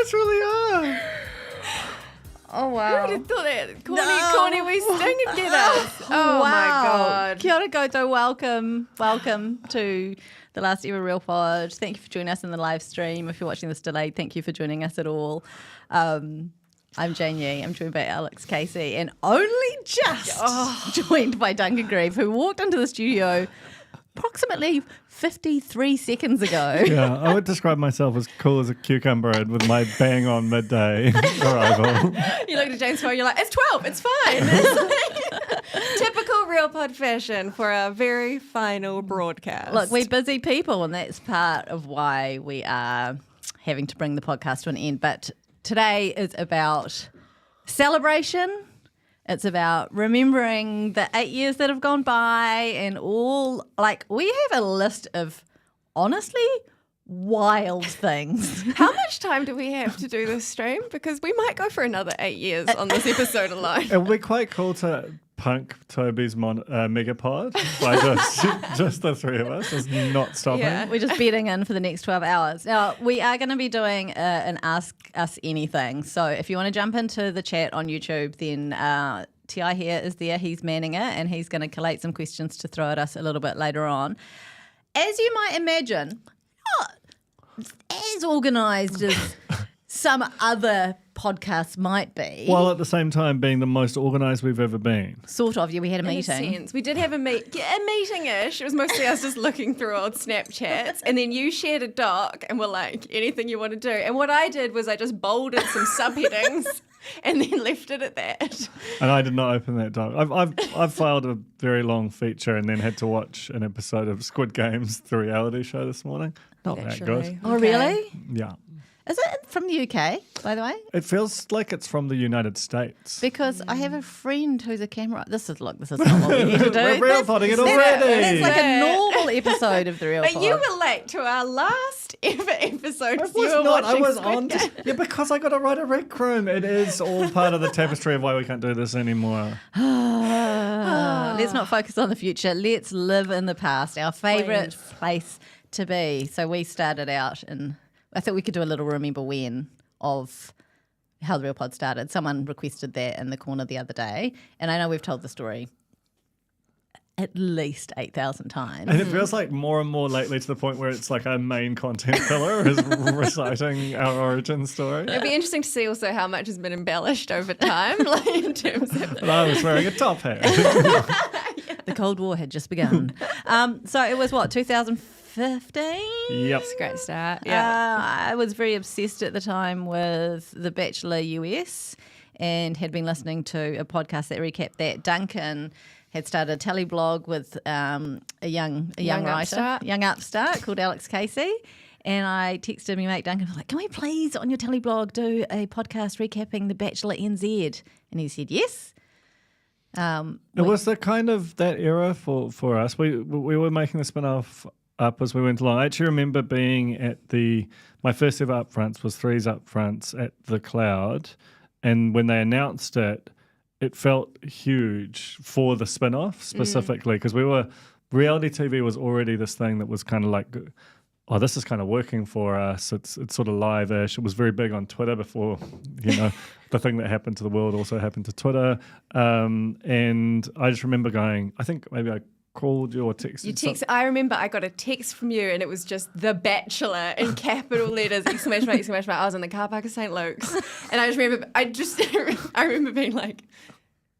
guys really are. Oh, wow. Who would have thought that? Corny, we sting together. Oh, wow. my God. Kia ora koutou, welcome to the last ever Real Pod. Thank you for joining us in the live stream. If you're watching this delayed, thank you for joining us at all. I'm Jane Yee. I'm joined by Alex Casey and only just joined by Duncan Greive, who walked into the studio approximately 53 seconds ago. Yeah, I would describe myself as cool as a cucumber and with my bang on midday arrival. You look at Jane's phone, you're like, it's 12, it's fine. It's like typical Real Pod fashion for our very final broadcast. Look, we're busy people, and that's part of why we are having to bring the podcast to an end. But today is about celebration. It's about remembering the 8 years that have gone by and all, like, we have a list of, honestly, wild things. How much time do we have to do this stream? Because we might go for another 8 years on this episode alone. It would be quite cool to punk Toby's megapod by just the three of us, just not stopping. Yeah. We're just bedding in for the next 12 hours. Now, we are going to be doing an Ask Us Anything. So if you want to jump into the chat on YouTube, then T.I. here is there. He's manning it, and he's going to collate some questions to throw at us a little bit later on. As you might imagine, not as organised as some other podcasts might be. While at the same time being the most organised we've ever been. Sort of, yeah, we had a In a meeting. sense. We did have a meeting-ish. It was mostly us just looking through old Snapchats, and then you shared a doc and were like, anything you want to do. And what I did was I just bolded some subheadings and then left it at that. And I did not open that doc. I've filed a very long feature and then had to watch an episode of Squid Games, the reality show this morning. Not that good. Oh, really? Yeah. Is it from the UK, by the way? It feels like it's from the United States. Because I have a friend who's a camera. This is not what we need to do. We're real podding it already. It's like a normal episode of the Real But Pod. you were late to our last ever episode. I You were was not. I watching was Squid on. Game. Yeah, because I got to write a rec room. It is all part of the tapestry of why we can't do this anymore. Let's not focus on the future. Let's live in the past, our favourite place to be. So we started out, and I thought we could do a little remember when of how the Real Pod started. Someone requested that in the corner the other day, and I know we've told the story at least 8,000 times. And it feels like more and more lately to the point where it's like our main content pillar is reciting our origin story. It'd be interesting to see also how much has been embellished over time, like in terms of. And I was wearing a top hat. The Cold War had just begun. So it was, 2015? Yep. It's a great start. Yeah. I was very obsessed at the time with The Bachelor US and had been listening to a podcast that recapped that. Duncan had started a teleblog with a young writer, young upstart called Alex Casey. And I texted my mate Duncan, I was like, can we please on your teleblog do a podcast recapping The Bachelor NZ? And he said yes. It was the kind of that era for us. We were making the spin-off up as we went along. I actually remember being at my first ever upfronts was Three's upfronts at the Cloud, and when they announced it, it felt huge for the spin-off specifically because reality TV was already this thing that was kind of like, oh, this is kind of working for us. It's sort of live-ish. It was very big on Twitter before, the thing that happened to the world also happened to Twitter. And I just remember going, I think maybe I called you or texted. I remember I got a text from you and it was just The Bachelor in capital letters, exclamation mark, exclamation mark. I was in the car park of St. Luke's. And I remember being like,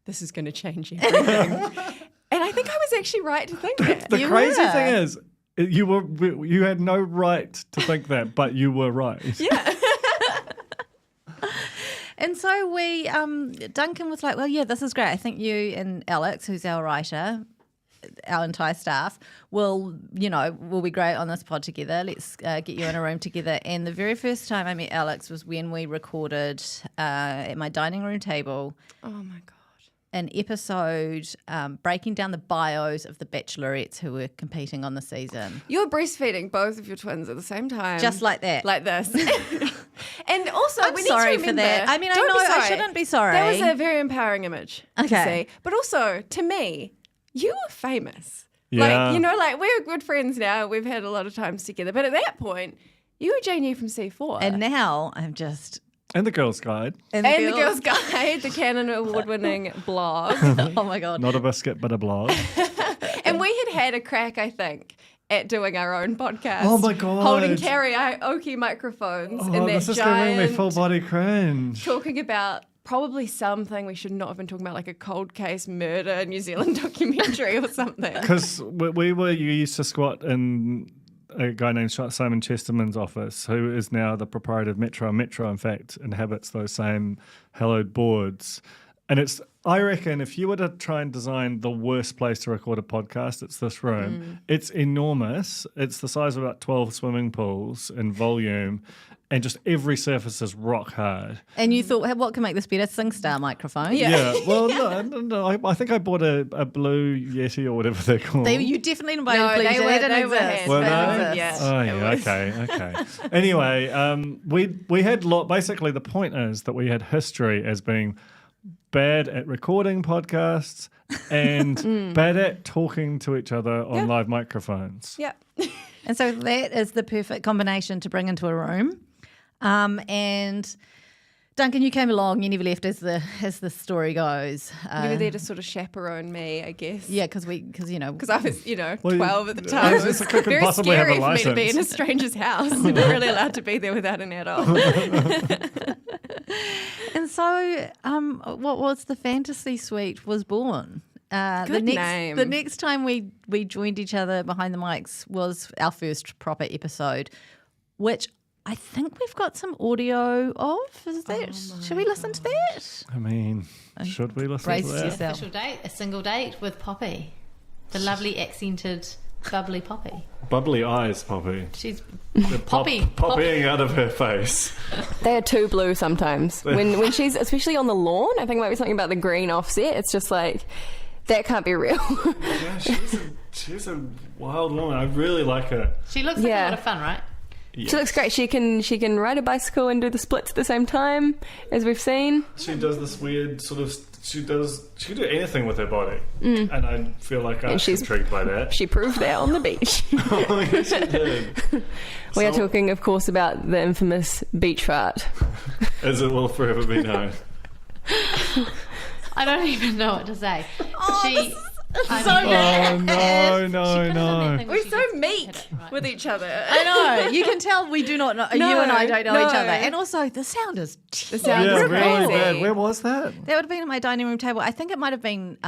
this is going to change everything. And I think I was actually right to think that. The crazy thing is, you had no right to think that, but you were right. Yeah. And so Duncan was like, well, yeah, this is great. I think you and Alex, who's our writer, our entire staff, will be great on this pod together. Let's get you in a room together. And the very first time I met Alex was when we recorded at my dining room table. Oh, my God. An episode breaking down the bios of the bachelorettes who were competing on the season. You were breastfeeding both of your twins at the same time. Just like that. Like this. And also, I'm we sorry need to for remember, that. I mean, I don't know be sorry. I shouldn't be sorry. That was a very empowering image to Okay. see. But also, to me, you were famous. Yeah. Like, we're good friends now. We've had a lot of times together. But at that point, You were Jane Yee from C4. And now I'm just And the Girls Guide. in And the Girls Guide, the Canon Award-winning blog. Oh my god. Not a biscuit, but a blog. And we had a crack, I think, at doing our own podcast. Oh my God. Holding karaoke microphones in that this is giving me giant, full body cringe. talking about probably something we should not have been talking about, like a cold case murder New Zealand documentary or something. Because you used to squat in a guy named Simon Chesterman's office, who is now the proprietor of Metro. Metro, in fact, inhabits those same hallowed boards. And I reckon if you were to try and design the worst place to record a podcast, it's this room. It's enormous. It's the size of about 12 swimming pools in volume. And just every surface is rock hard. And you thought, hey, what can make this better? SingStar microphone. Yeah. Well, no. I think I bought a blue Yeti or whatever they're called. You definitely didn't buy No, a blue they Yeti. were- They didn't they were exist. hands Were They they? didn't Yeah. exist. Oh It yeah, was- okay. Anyway, we had basically the point is that we had history as being bad at recording podcasts and bad at talking to each other on live microphones. Yeah. And so that is the perfect combination to bring into a room. And Duncan, you came along, you never left, as the story goes. You were there to sort of chaperone me, I guess. Yeah, because you know, Because I was, Well, 12 at the I time. was It was just like, I couldn't very possibly have a scary for me to be in a license. stranger's house. You're not really allowed to be there without an adult. And so, what was the fantasy suite was born. Good name. The next time we joined each other behind the mics was our first proper episode, which I think we've got some audio of. Is that? Should we listen to that? I mean, should we listen Brace to that? yourself. Official date, a single date with Poppy, the lovely accented, bubbly Poppy. Bubbly eyes, Poppy. She's They're Poppy. popping out of her face. They are too blue sometimes. When she's, especially on the lawn, I think it might be something about the green offset. It's just like, that can't be real. Yeah, she's a wild woman. I really like her. She looks like Yeah. a lot of fun, right? Yeah. She looks great. She can ride a bicycle and do the splits at the same time, as we've seen. She does this weird sort of. She can do anything with her body, and I feel like I'm she's- intrigued by that. She proved that on the beach. Oh, yes, she did. We are talking, of course, about the infamous beach fart. As it will forever be known. I don't even know what to say. She. I so mean, bad. Oh no, she could've done that no! thing where We're she so just meek hit it right. with each other. I know. You can tell we do not know. You No, and I don't know each no. other. And also, the sound is The sound Yeah, is really crazy. bad. Where was that? That would have been at my dining room table. I think it might have been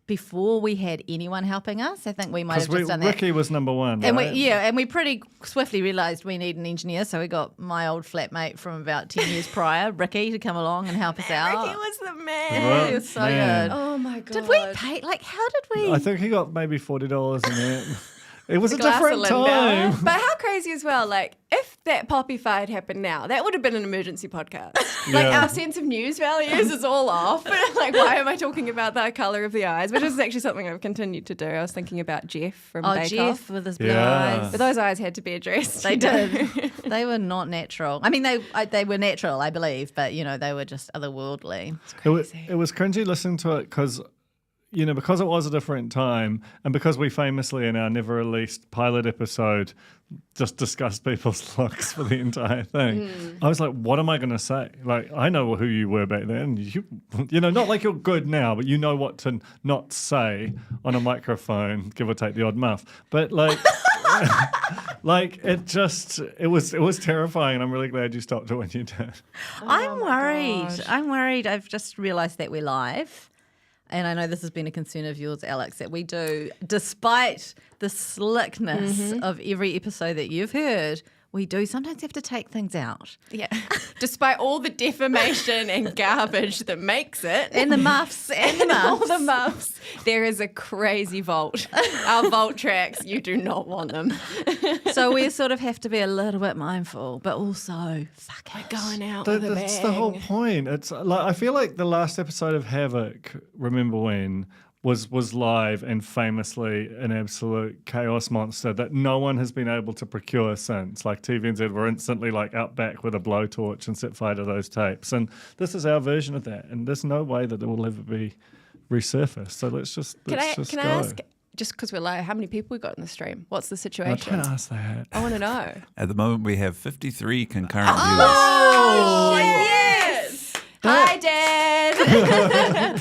before we had anyone helping us. I think we might have Because just done that. Ricky was number one, And right? we pretty swiftly realised we need an engineer, so we got my old flatmate from about 10 years prior, Ricky, to come along and help us out. Ricky was the man. Yeah, he was so Man. good. Oh my god. Did we pay? Like, how did we? I think he got maybe $40 in it. It was a Glass of different Linda. time. But how crazy as well, like, if that Poppy fight had happened now, that would have been an emergency podcast. Like, Yeah. our sense of news values is all off. Like, why am I talking about the colour of the eyes? Which is actually something I've continued to do. I was thinking about Jeff from Bake Jeff Off. with his blue Yeah. eyes. But those eyes had to be addressed. They did. They were not natural. I mean, they were natural, I believe, but they were just otherworldly. It was cringy listening to it because it was a different time, and because we famously in our never released pilot episode just discussed people's looks for the entire thing. I was like, what am I going to say? Like, I know who you were back then. You know, not like you're good now, but you know what to not say on a microphone, give or take the odd muff. But like, it was terrifying, and I'm really glad you stopped it when you did. I'm worried. gosh. I'm worried. I've just realised that we're live. And I know this has been a concern of yours, Alex, that we do, despite the slickness of every episode that you've heard, we do sometimes have to take things out. Yeah. Despite all the defamation and garbage that makes it. And the muffs, and the all muffs. the muffs. There is a crazy vault. Our vault tracks, you do not want them. So we sort of have to be a little bit mindful, but also, fuck it. Going out with a bang. That's the whole point. It's like I feel like the last episode of Havoc, Remember When, was live and famously an absolute chaos monster that no one has been able to procure since. Like TVNZ were instantly like out back with a blowtorch and set fire to those tapes. And this is our version of that. And there's no way that it will ever be resurfaced. So let's just Can I go. ask, just because we're live, how many people we got in the stream? What's the I'm situation? trying to ask that. I want to know. At the moment, we have 53 concurrent viewers. Oh, yes! Hi, Dad.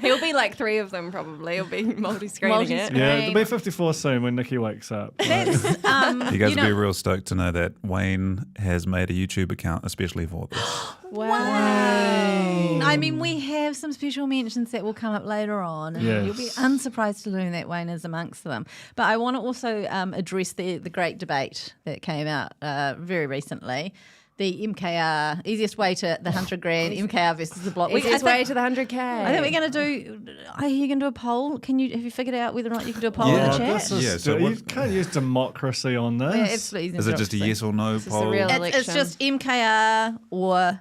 He'll be like 3 of them probably. He'll be multi-screening it. Yeah, it'll be 54 soon when Nikki wakes up. That's, You guys will be real stoked to know that Wayne has made a YouTube account especially for this. wow. I mean, we have some special mentions that will come up later on. And Yes. you'll be unsurprised to learn that Wayne is amongst them. But I want to also address the great debate that came out very recently. The MKR, easiest way to the 100 grand, MKR versus the block. Easiest way to the 100K. I think we're going to do. Are you going to do a poll? Have you figured out whether or not you can do a poll in Yeah. the chat? This is Yeah, so you what- can't use democracy on this. Yeah, absolutely. Is it just a yes or no This is poll? the real- It's election? just MKR or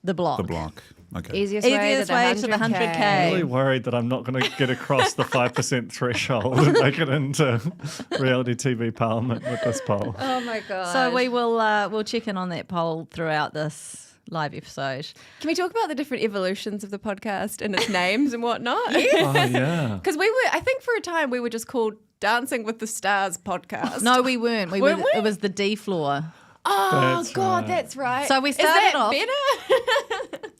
the block. The block. Okay. Easiest way to the 100K. I'm really worried that I'm not going to get across the 5% threshold and make it into reality TV parliament with this poll. Oh my God. So we will we'll check in on that poll throughout this live episode. Can we talk about the different evolutions of the podcast and its names and whatnot? Oh, yeah. Because I think for a time we were just called Dancing with the Stars podcast. No, we weren't. Weren't we? It was the D floor. Oh, That's God, right. that's right. So we Is started that off- better?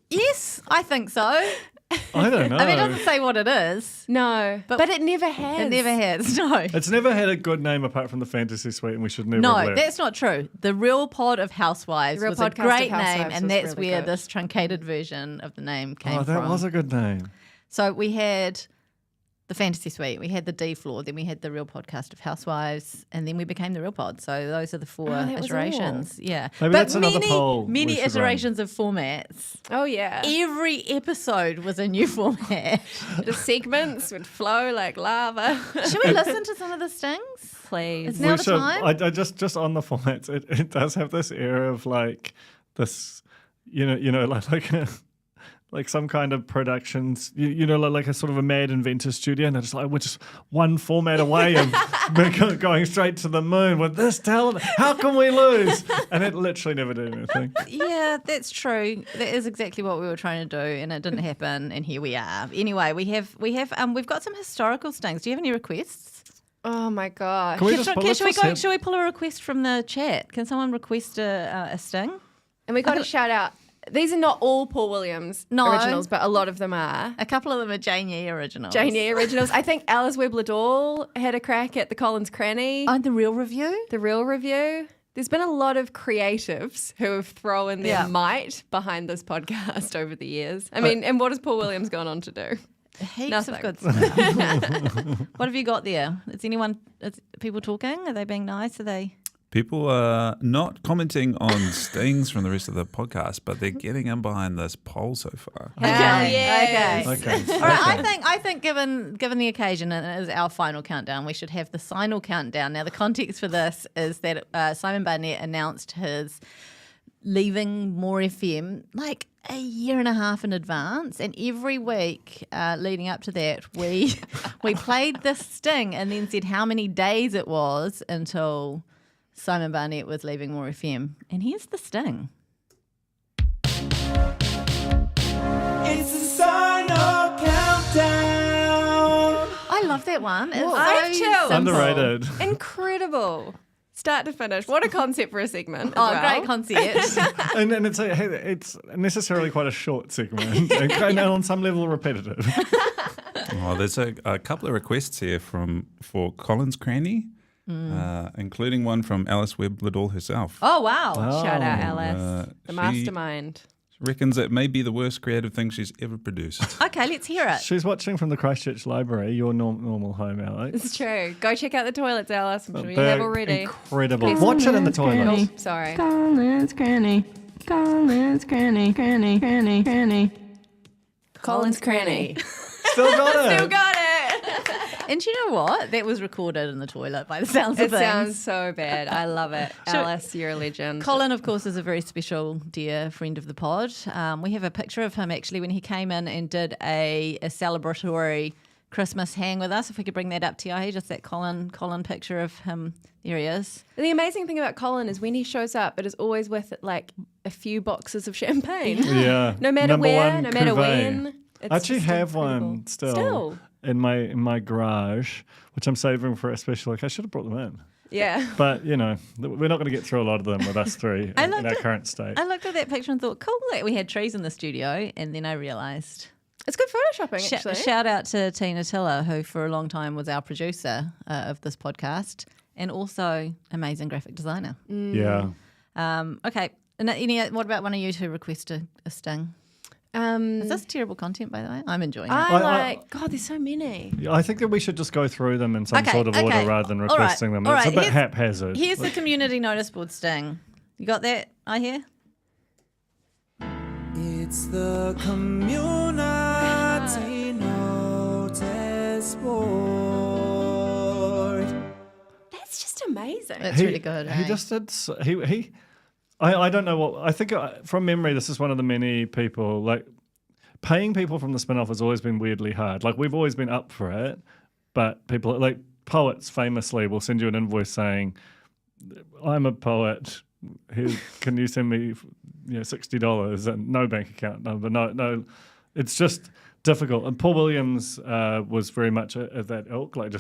Yes, I think so. I don't know. I mean, it doesn't say what it is. No, but it never has. It never has. No. It's never had a good name apart from the Fantasy Suite, and we should never have No, left. that's not true. The Real Pod of Housewives The Real was a Podcast of great Housewives name, and was that's really where good. this truncated version of the name came Oh, that from. was a good name. So we had the Fantasy Suite, we had the D floor, then we had the Real Podcast of Housewives, and then we became the Real Pod. So those are the 4 that was iterations. Yeah, Maybe but that's another many, poll we many should run. iterations of formats. Oh, yeah. Every episode was a new format. The segments would flow like lava. Should we listen to some of the stings? Please. It's now We the should- time. I just on the formats, it does have this air of like this, like some kind of productions, like a sort of a mad inventor studio, and they're just like, we're just one format away of going straight to the moon with this talent. How can we lose? And it literally never did anything. Yeah, that's true. That is exactly what we were trying to do, and it didn't happen. And here we are. Anyway, we've got some historical stings. Do you have any requests? Oh, my gosh. Can we just pull this Should we pull a request from the chat? Can someone request a sting? And we got to shout out. These are not all Paul Williams No. originals, but a lot of them are. A couple of them are Jane Yee originals. Jane Yee originals. I think Alice Webb-Liddell had a crack at the Collins Cranny. Oh, the real review. The real review. There's been a lot of creatives who have thrown their might behind this podcast over the years. I mean, and what has Paul Williams gone on to do? Heaps Nothing. of good stuff. What have you got there? Is people talking? Are they being nice? Are they? People are not commenting on stings from the rest of the podcast, but they're getting in behind this poll so far. Okay. yes. Okay. All right, I think given the occasion, and it is our final countdown, we should have the final countdown. Now, the context for this is that Simon Barnett announced his leaving More FM like a year and a half in advance, and every week leading up to that, we played this sting and then said how many days it was until Simon Barnett was leaving More FM. And here's the sting. It's the final countdown. I love that one. It's I've so chilled. simple. Underrated. Incredible. Start to finish. What a concept for a segment. Oh, as well. great concept. And it's necessarily quite a short segment and on some level repetitive. Oh, there's a couple of requests here for Collins Cranny, including one from Alice Webb-Liddell herself. Oh, wow. Shout out, Alice. The she- mastermind. Reckons it may be the worst creative thing she's ever produced. Okay, let's hear it. She's watching from the Christchurch Library, your normal home, Alex. It's true. Go check out the toilets, Alice. I'm sure you They're have already. incredible. Watch it in the toilet. Oh, sorry. Collins Cranny, Collins Cranny, Cranny, Cranny, Cranny. Collins Cranny. Still got it. Still got it. And you know what? That was recorded in the toilet by the sounds It of things. sounds so bad. I love it. Alice, you're a legend. Colin, of course, is a very special, dear friend of the pod. We have a picture of him actually when he came in and did a celebratory Christmas hang with us. If we could bring that up, Tiahi, just that Colin picture of him. There he is. The amazing thing about Colin is when he shows up, it is always with like a few boxes of champagne. Yeah. No matter Number where, one no matter cuvée. when. It's I actually just have incredible. one still. Still? in my garage, which I'm saving for a special. Like I should have brought them in. Yeah. But, we're not going to get through a lot of them with us three in our current state. I looked at that picture and thought, cool, that we had trees in the studio. And then I realised. It's good photoshopping, actually. Shout out to Tina Tiller, who for a long time was our producer of this podcast and also amazing graphic designer. Yeah. Okay. And what about one of you two request a sting? Is this terrible content, by the way? I'm enjoying it. God, there's so many. I think that we should just go through them in some sort of order rather than All requesting them. all It's a bit Here's- haphazard. Here's the community notice board sting. You got that, I hear? It's the community notice board. That's just amazing. That's really good. He eh? just did. I don't know what. I think from memory, this is one of the many people like paying people from the Spinoff has always been weirdly hard. Like we've always been up for it, but people like poets famously will send you an invoice saying, "I'm a poet. Can you send me, $60 and no bank account number? No. It's just difficult." And Paul Williams was very much of that ilk. Like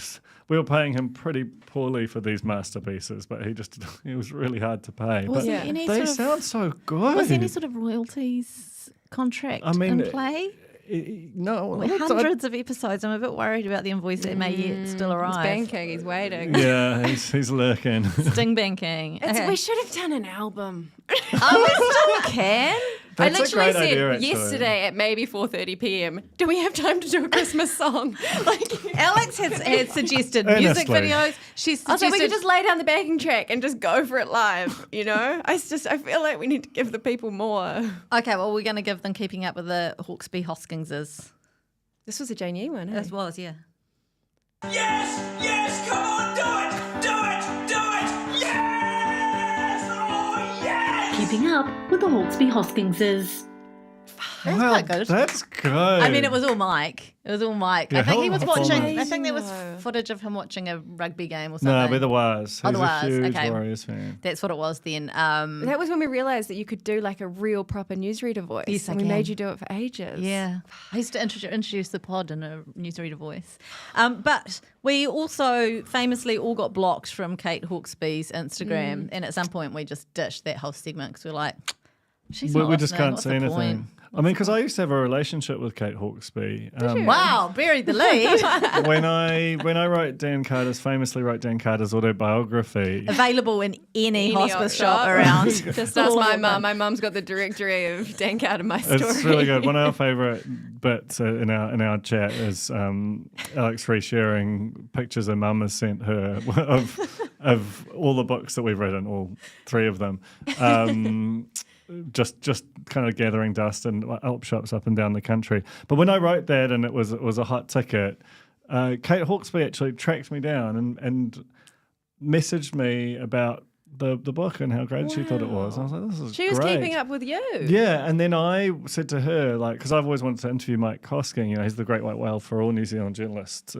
we were paying him pretty poorly for these masterpieces, but it was really hard to pay. Was But there any they sort of- sound so good. Was there any sort of royalties contract in play? No, With hundreds of episodes, I'm a bit worried about the invoice that may yet still He's arrive. banking. He's waiting. Yeah, he's lurking. Sting banking. Okay. We should have done an album. We still can. That's I a literally great said idea, actually. yesterday at maybe 4:30 p.m. Do we have time to do a Christmas song? Alex had suggested music Earnestly. videos. She I was like, suggested we could just lay down the backing track and just go for it live. I feel like we need to give the people more. Okay, well, we're going to give them Keeping Up with the Hawkesby Hoskingses. This was a Jane Yee one. As well as, yeah. Yes, come on, do it, yes, oh yes. Keeping Up with the Hawkesby Hoskingses. That's Wow, quite good. that's good. I mean, it was all Mike. I Yeah, think he was hell of a watching. performance. I think there was Amazing, though. footage of him watching a rugby game or No, something. but the Waz. Oh, He's the a Waz, huge okay. Warriors fan. That's what it was then. That was when we realised that you could do like a real proper newsreader voice. Yes, I and we can. made you do it for ages. Yeah, I used to introduce the pod in a newsreader voice. But we also famously all got blocked from Kate Hawkesby's Instagram, and at some point we just ditched that whole segment because we're like, she's not We just listening. can't What's see the anything. point? I mean, because I used to have a relationship with Kate Hawkesby. Wow, buried the lead. when I famously wrote Dan Carter's autobiography. Available in any hospice shop. shop around. Just ask my mum. My mum's got the directory of Dan Carter, my story. It's really good. One of our favourite bits in our chat is Alex resharing pictures her mum has sent her of all the books that we've written, all three of them. Just kind of gathering dust in op shops up and down the country. But when I wrote that and it was a hot ticket, Kate Hawkesby actually tracked me down and messaged me about the book and how great she thought it was. I was like, this is She was great. keeping up with you. Yeah, and then I said to her, because I've always wanted to interview Mike Hosking. He's the great white whale for all New Zealand journalists.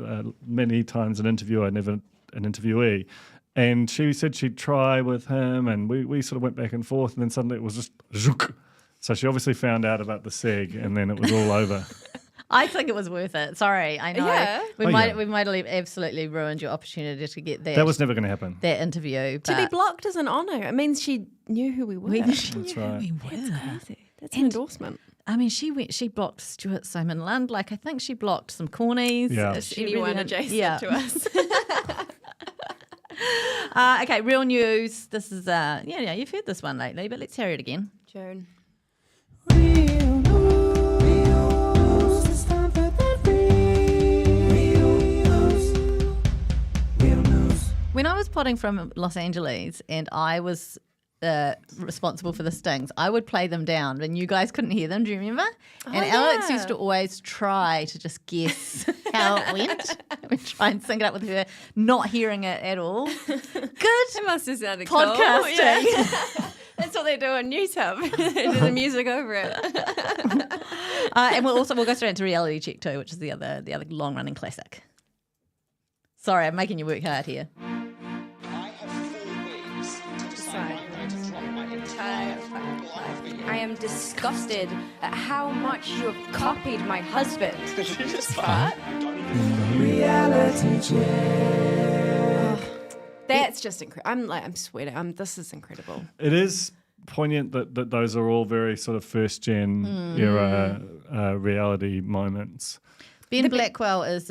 Many times an interviewer, never an interviewee. And she said she'd try with him, and we sort of went back and forth, and then suddenly it was just zook. So she obviously found out about the seg, and then it was all over. I think it was worth it. Sorry, I know Yeah. we Oh, might yeah. have absolutely ruined your opportunity to get that. That was never going to happen. that interview. To be but blocked is an honour. It means she knew who we were. That's right. That's crazy. That's an endorsement. I mean, she blocked Stuart Simon Lund. I think she blocked some cornies. Yeah. She Anyone didn't- adjacent to us. Okay, real news. This is you've heard this one lately, but let's hear it again. Joan. When I was potting from Los Angeles and I was responsible for the stings, I would play them down and you guys couldn't hear them. Do you remember? And Alex yeah. used to always try to just guess how it went. We'd try and sing it up with her, not hearing it at all. Good It must have sounded cool. podcasting. Yeah. That's what they do on YouTube. They do the music over it. And we'll go straight into reality check too, which is the other long running classic. Sorry, I'm making you work hard here. I am disgusted at how much you have copied my husband. Did you just fart? Reality check. That's just incredible. I'm sweating. This is incredible. It is poignant that those are all very sort of first gen era reality moments. Ben Blackwell is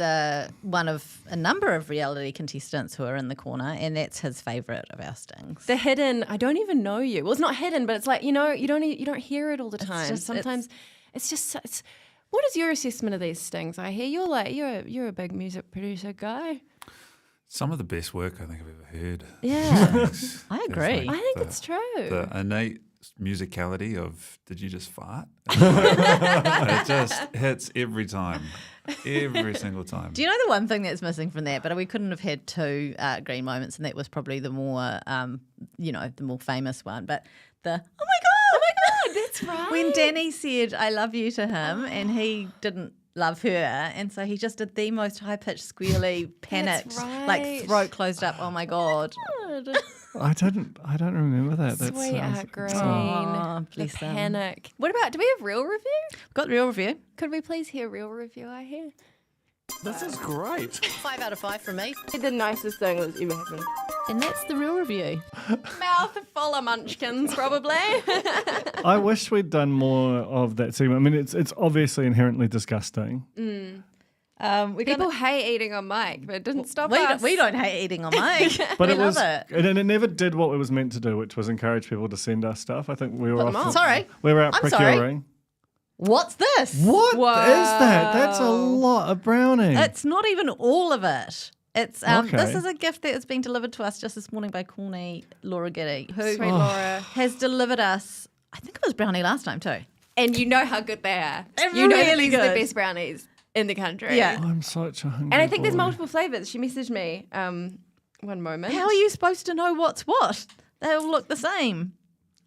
one of a number of reality contestants who are in the corner, and that's his favourite of our stings. The hidden, I don't even know you. Well, it's not hidden, but it's like, you don't hear it all the time. Sometimes it's just. What is your assessment of these stings? I hear you're a big music producer guy. Some of the best work I think I've ever heard. Yeah, I agree. I think it's true. The innate musicality of "Did you just fart?" It just hits every time, every single time. Do you know the one thing that's missing from that? But we couldn't have had two green moments, and that was probably the more, the more famous one. But the oh my god, that's right. when Danny said "I love you" to him, and he didn't love her, and so he just did the most high pitched squealy, panicked, like throat closed up. Oh my god. I don't remember that. That Sweetheart Green. Oh, The bless him. panic. What about, do we have real review? Got the real review. Could we please hear real review, I hear? This is great. 5 out of 5 from me. The nicest thing that's ever happened. And that's the real review. Mouth full of munchkins, probably. I wish we'd done more of that segment. I mean, it's obviously inherently disgusting. People hate eating on mic, but it didn't stop us. We don't hate eating on mic. But we it was, love it. and it never did what it was meant to do, which was encourage people to send us stuff. I think we were off. Sorry. We were out I'm sorry. procuring. What's this? What is that? That's a lot of brownie. It's not even all of it. It's Okay. This is a gift that has been delivered to us just this morning by Corny Laura Giddy, who Sweet Laura. has delivered us, I think it was brownie last time too. And you know how good they are. They're You know really these are the good. best brownies in the country. Yeah. I'm such a hungry And I think there's boy. multiple flavours. She messaged me one moment. How are you supposed to know what's what? They all look the same.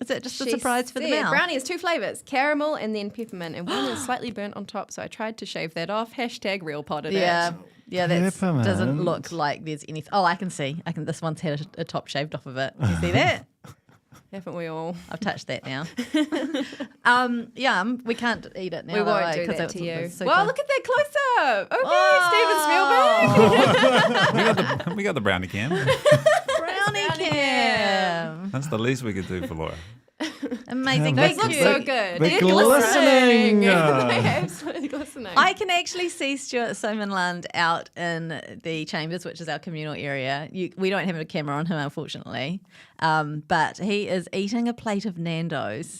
Is it just a She surprise for the said mouth? Brownie has 2 flavours, caramel and then peppermint, and one is slightly burnt on top, so I tried to shave that off. #real potted Yeah. Yeah, that Peppermint. doesn't look like there's anything. Oh, I can see. This one's had a top shaved off of it. You see that? Haven't we all? I've touched that now. We can't eat it now. We though, won't do 'cause that to you. it's super- Well, look at that close up. Okay, Oh. Steven Spielberg. We got the brownie can. brownie cam. That's the least we could do for Laura. Amazing. Those Thank look you. so good. They're glistening. They're absolutely glistening. I can actually see Stuart Somenland out in the chambers, which is our communal area. We don't have a camera on him, unfortunately, but he is eating a plate of Nando's,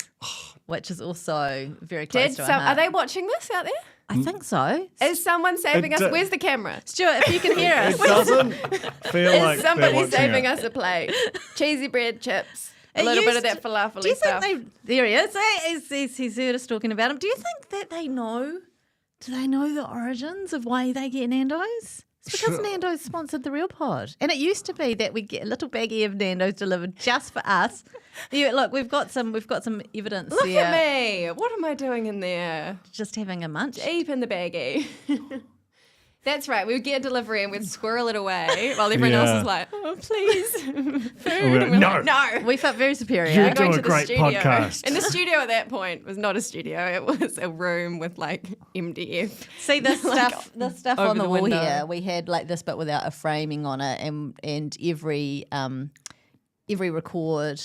which is also very close to our Are heart. they watching this out there? I think so. Is someone saving It us? do- Where's the camera? Stuart, if you can hear us. It doesn't feel like Is they're somebody watching saving it. us a plate? Cheesy bread, chips, a It little bit used of that falafel Do you stuff. think there he is? He's heard us talking about him. Do you think that they know? Do they know the origins of why they get Nando's? It's because Nando's sponsored the Real Pod, and it used to be that we get a little baggie of Nando's delivered just for us. Look, we've got some evidence. Look there. at me. What am I doing in there? Just having a munch. Deep in the baggie. That's right. We would get a delivery and we'd squirrel it away while everyone else Yeah. was like, "Oh, please, food." we're like, And we're "No." like, no. We felt very superior. You We're going do to a the great studio. podcast. And the studio at that point was not a studio. It was a room with like MDF. See this Like, stuff. This stuff over on the the wall window. here. We had like this, but without a framing on it, and every record,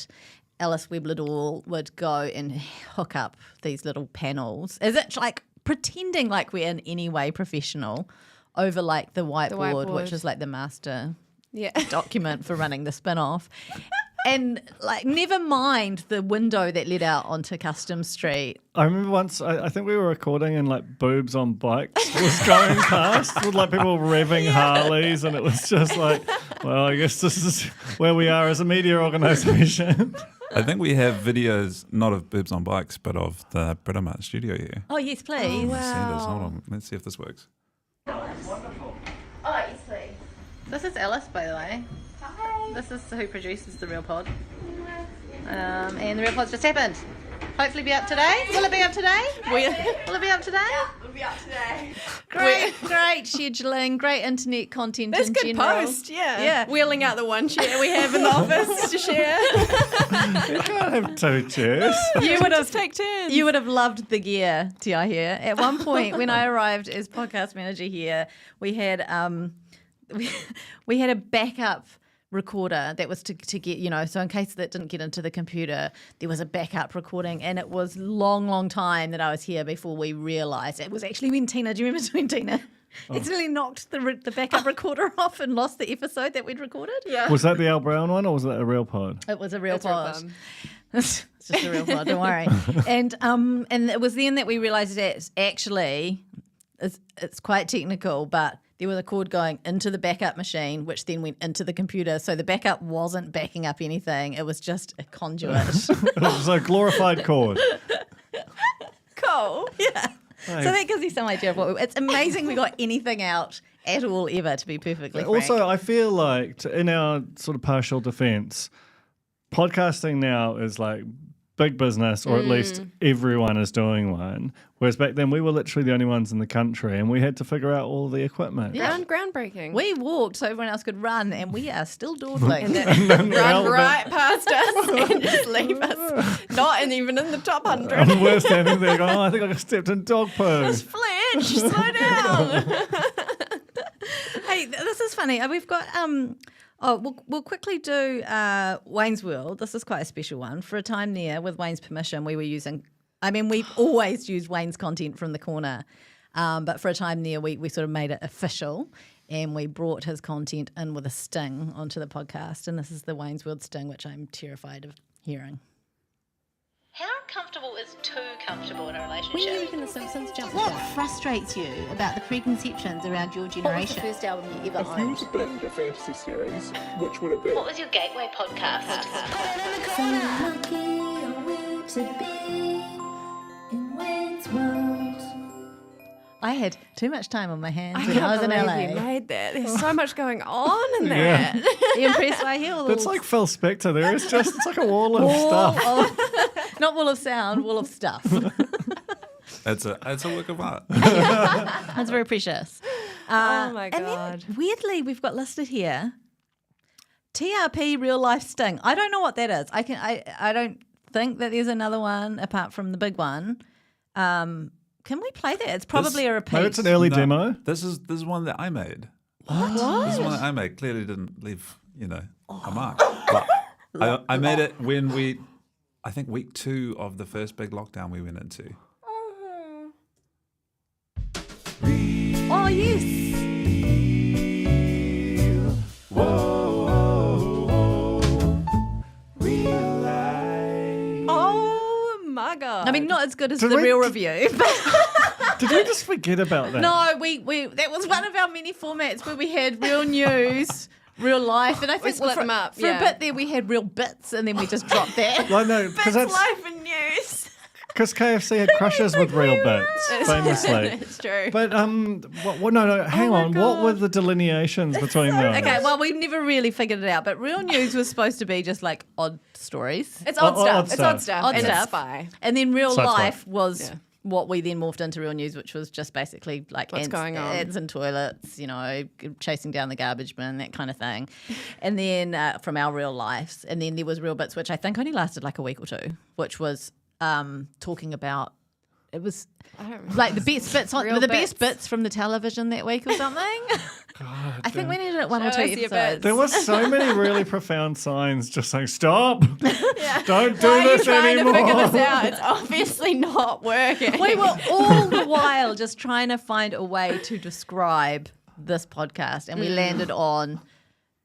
Alice Webb-Liddell would go and hook up these little panels. Is it like pretending like we're in any way professional over like the whiteboard, which whiteboard. is like the master Yeah. document for running the spin-off. And like, never mind the window that led out onto Custom Street. I remember once, I think we were recording and like boobs on bikes was going past with like people revving Harleys, and it was just like, well, I guess this is where we are as a media organisation. I think we have videos not of boobs on bikes, but of the Britomart studio here. Oh, yes, please. Let's see this. Hold on. Let's see if this works. Oh, yes, please. This is Alice, by the way. Hi. This is who produces the Real Pod. And the Real Pod's just happened. Hopefully be up today. Will it be up today? Will it be up today? We'll be out today. Great scheduling, great internet content That's in good general. post, yeah. Yeah. Wheeling out the one chair we have in the office to share. You can't have 2 chairs. You would have Just take turns. You would have loved the gear, T.I. here. At one point, when I arrived as podcast manager here, we had we had a backup recorder that was to get, so in case that didn't get into the computer, there was a backup recording, and it was long time that I was here before we realised. It was actually when Tina, do you remember when Tina accidentally knocked the backup recorder off and lost the episode that we'd recorded? Yeah. Was that the Al Brown one or was that a real pod? It was a real It's real pod. fun. It's just a real pod, don't worry. And it was then that we realised that actually it's quite technical, but there was a cord going into the backup machine, which then went into the computer. So the backup wasn't backing up anything. It was just a conduit. It was a glorified cord. Cool. Yeah. So that gives you some idea of it's amazing we got anything out at all ever, to be perfectly frank. Also, I feel like in our sort of partial defense, podcasting now is like big business, or at least everyone is doing one. Whereas back then we were literally the only ones in the country and we had to figure out all the equipment. Groundbreaking. We walked so everyone else could run, and we are still dawdling. Run right past us and just leave us. Not even in the top 100. And we're standing there going, I think I stepped in dog poo. Flinch, slow down. Hey, this is funny. We've got we'll quickly do Wayne's World. This is quite a special one. For a time there, with Wayne's permission, we were using. We've always used Wayne's content from the corner, but for a time there, we sort of made it official, and we brought his content in with a sting onto the podcast. And this is the Wayne's World sting, which I'm terrified of hearing. How comfortable is too comfortable in a relationship? When you in The Simpsons jump What frustrates you about the preconceptions around your generation? First album you ever If you were to blend a fantasy series, which would it be? What was your gateway podcast? So lucky are we to be in Wayne's World. I had too much time on my hands I when I was in can't LA. believe you made that. There's so much going on in that. Are you impressed by Hill? It's like Phil Spector. It's like a wall of stuff. Not wall of sound, wall of stuff. It's a work of art. That's very precious. Oh my And God. then weirdly, we've got listed here TRP real life sting. I don't know what that is. I don't think that there's another one apart from the big one. Can we play that? It's probably a repeat. No, it's an early No, demo. This is one that I made. What? This is one that I made. Clearly didn't leave, a mark. But I made it when I think week 2 of the first big lockdown we went into. Oh, yes. Oh my God. I mean, not as good as Did the we- real review. But Did we just forget about that? no, we that was one of our many formats where we had real news, real life, and I think split for, them up, for yeah. a bit there we had real bits, and then we just dropped that. I know, because Bits, life and news. KFC had crushes with real bits, famously. It's true. But hang on. What were the delineations between those? Okay, well, we never really figured it out, but real news was supposed to be just like odd stories. It's odd stuff. odd It's stuff. odd stuff. Odd and stuff. it's spy. And then real Sci-fi. life was what we then morphed into real news, which was just basically like What's going on? ants in toilets, chasing down the garbage bin, that kind of thing. And then from our real lives. And then there was real bits, which I think only lasted like a week or two, which was talking about, it was I don't remember. like the best bits, Real best bits. bits from the television that week or something. I think we needed it one or Show two us your episodes. bits. There were so many really profound signs just saying, stop, don't do Why are you this trying anymore. to figure this out? It's obviously not working. We were all the while just trying to find a way to describe this podcast, and we landed on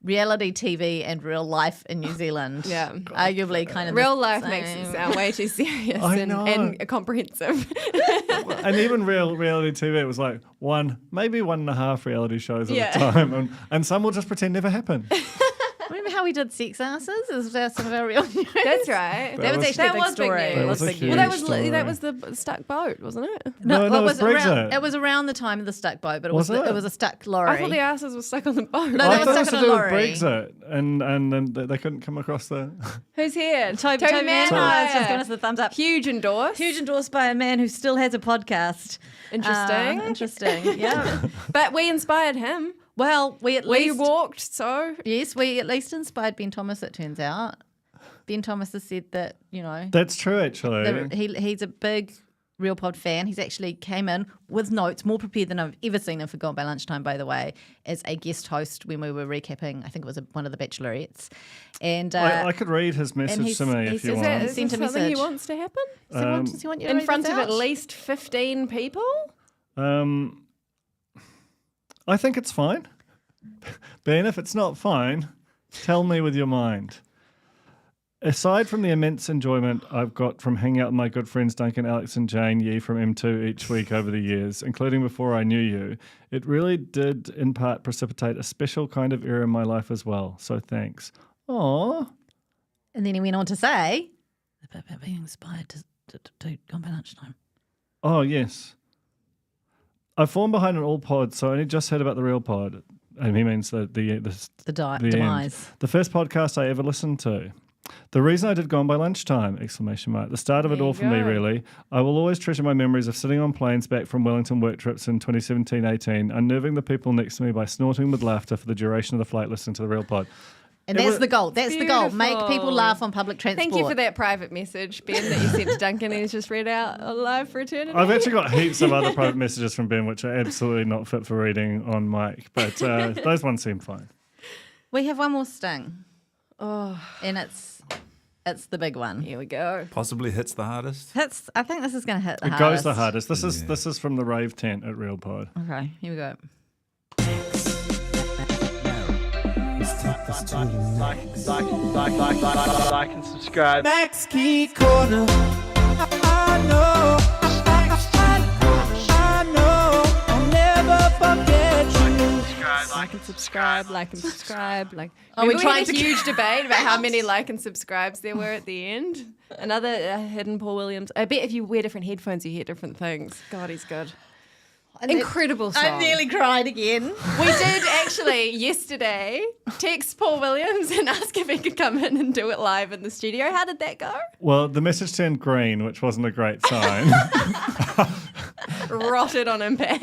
reality TV and real life in New Zealand. Yeah. Arguably kind of Real the life same. makes it sound way too serious I know. and comprehensive. And even reality TV, it was like maybe 1.5 reality shows at Yeah. a time. And some will just pretend never happened. Remember how we did Sex Asses? Is that some of our real news? That's right. That was- actually a big was story. big That news. was a big huge news. Well, story. that was the stuck boat, wasn't it? No, it was was Brexit. around, it was around the time of the stuck boat, but it Was was it? it was a stuck lorry. I thought the asses were stuck on the boat. No, I they thought were it was stuck to on a do with lorry. Brexit, and then they couldn't come across the. Who's here? Toby Manhire is just giving us the thumbs up. Huge endorse. Huge endorsed by a man who still has a podcast. Interesting. Interesting. Yeah. But we inspired him. Well, we at We least walked, so yes, we at least inspired Ben Thomas. It turns out. Ben Thomas has said that, you know, That's true, actually. he's a big Real Pod fan. He's actually came in with notes, more prepared than I've ever seen him for Gone by Lunchtime, by the way, as a guest host when we were recapping, I think it was one of the Bachelorettes. And I could read his message to me if you want. Is Sent that a something he message. wants to happen? Does he want you to In read front this of at out? least 15 people? I think it's fine. Ben, if it's not fine, tell me with your mind. Aside from the immense enjoyment I've got from hanging out with my good friends Duncan, Alex and Jane Yee from M2 each week over the years, including before I knew you, it really did in part precipitate a special kind of era in my life as well. So thanks. Aww. And then he went on to say, about being inspired to do Gone by Lunchtime. Oh, yes. I formed behind an all pod, so I only just heard about the real pod. And he means the end. Demise. The first podcast I ever listened to. The reason I did Gone by Lunchtime, ! The start of it There all you for me, go. really. I will always treasure my memories of sitting on planes back from Wellington work trips in 2017-18, unnerving the people next to me by snorting with laughter for the duration of the flight listening to the real pod. And It that's was- the goal. That's the goal. Make people Beautiful. laugh on public transport. Thank you for that private message, Ben, that you sent to Duncan and he's just read out live for eternity. I've actually got heaps of other private messages from Ben, which are absolutely not fit for reading on mic, but those ones seem fine. We have one more sting. Oh, And it's the big one. here we go. Possibly hits the hardest. I think this is going to hit the It hardest. goes the hardest. This is from the rave tent at Real Pod. Okay, here we go. Like and subscribe. Max Key Corner. I know, I'll never forget you. Like and subscribe, like and subscribe. Like, Are we Remember trying had a to huge debate about how many like and subscribes there were at the end? Another hidden Paul Williams. I bet if you wear different headphones, you hear different things. God, he's good. Incredible song. I nearly cried again. We did actually yesterday text Paul Williams and ask if he could come in and do it live in the studio. How did that go? Well, the message turned green, which wasn't a great sign. Rotted on impact.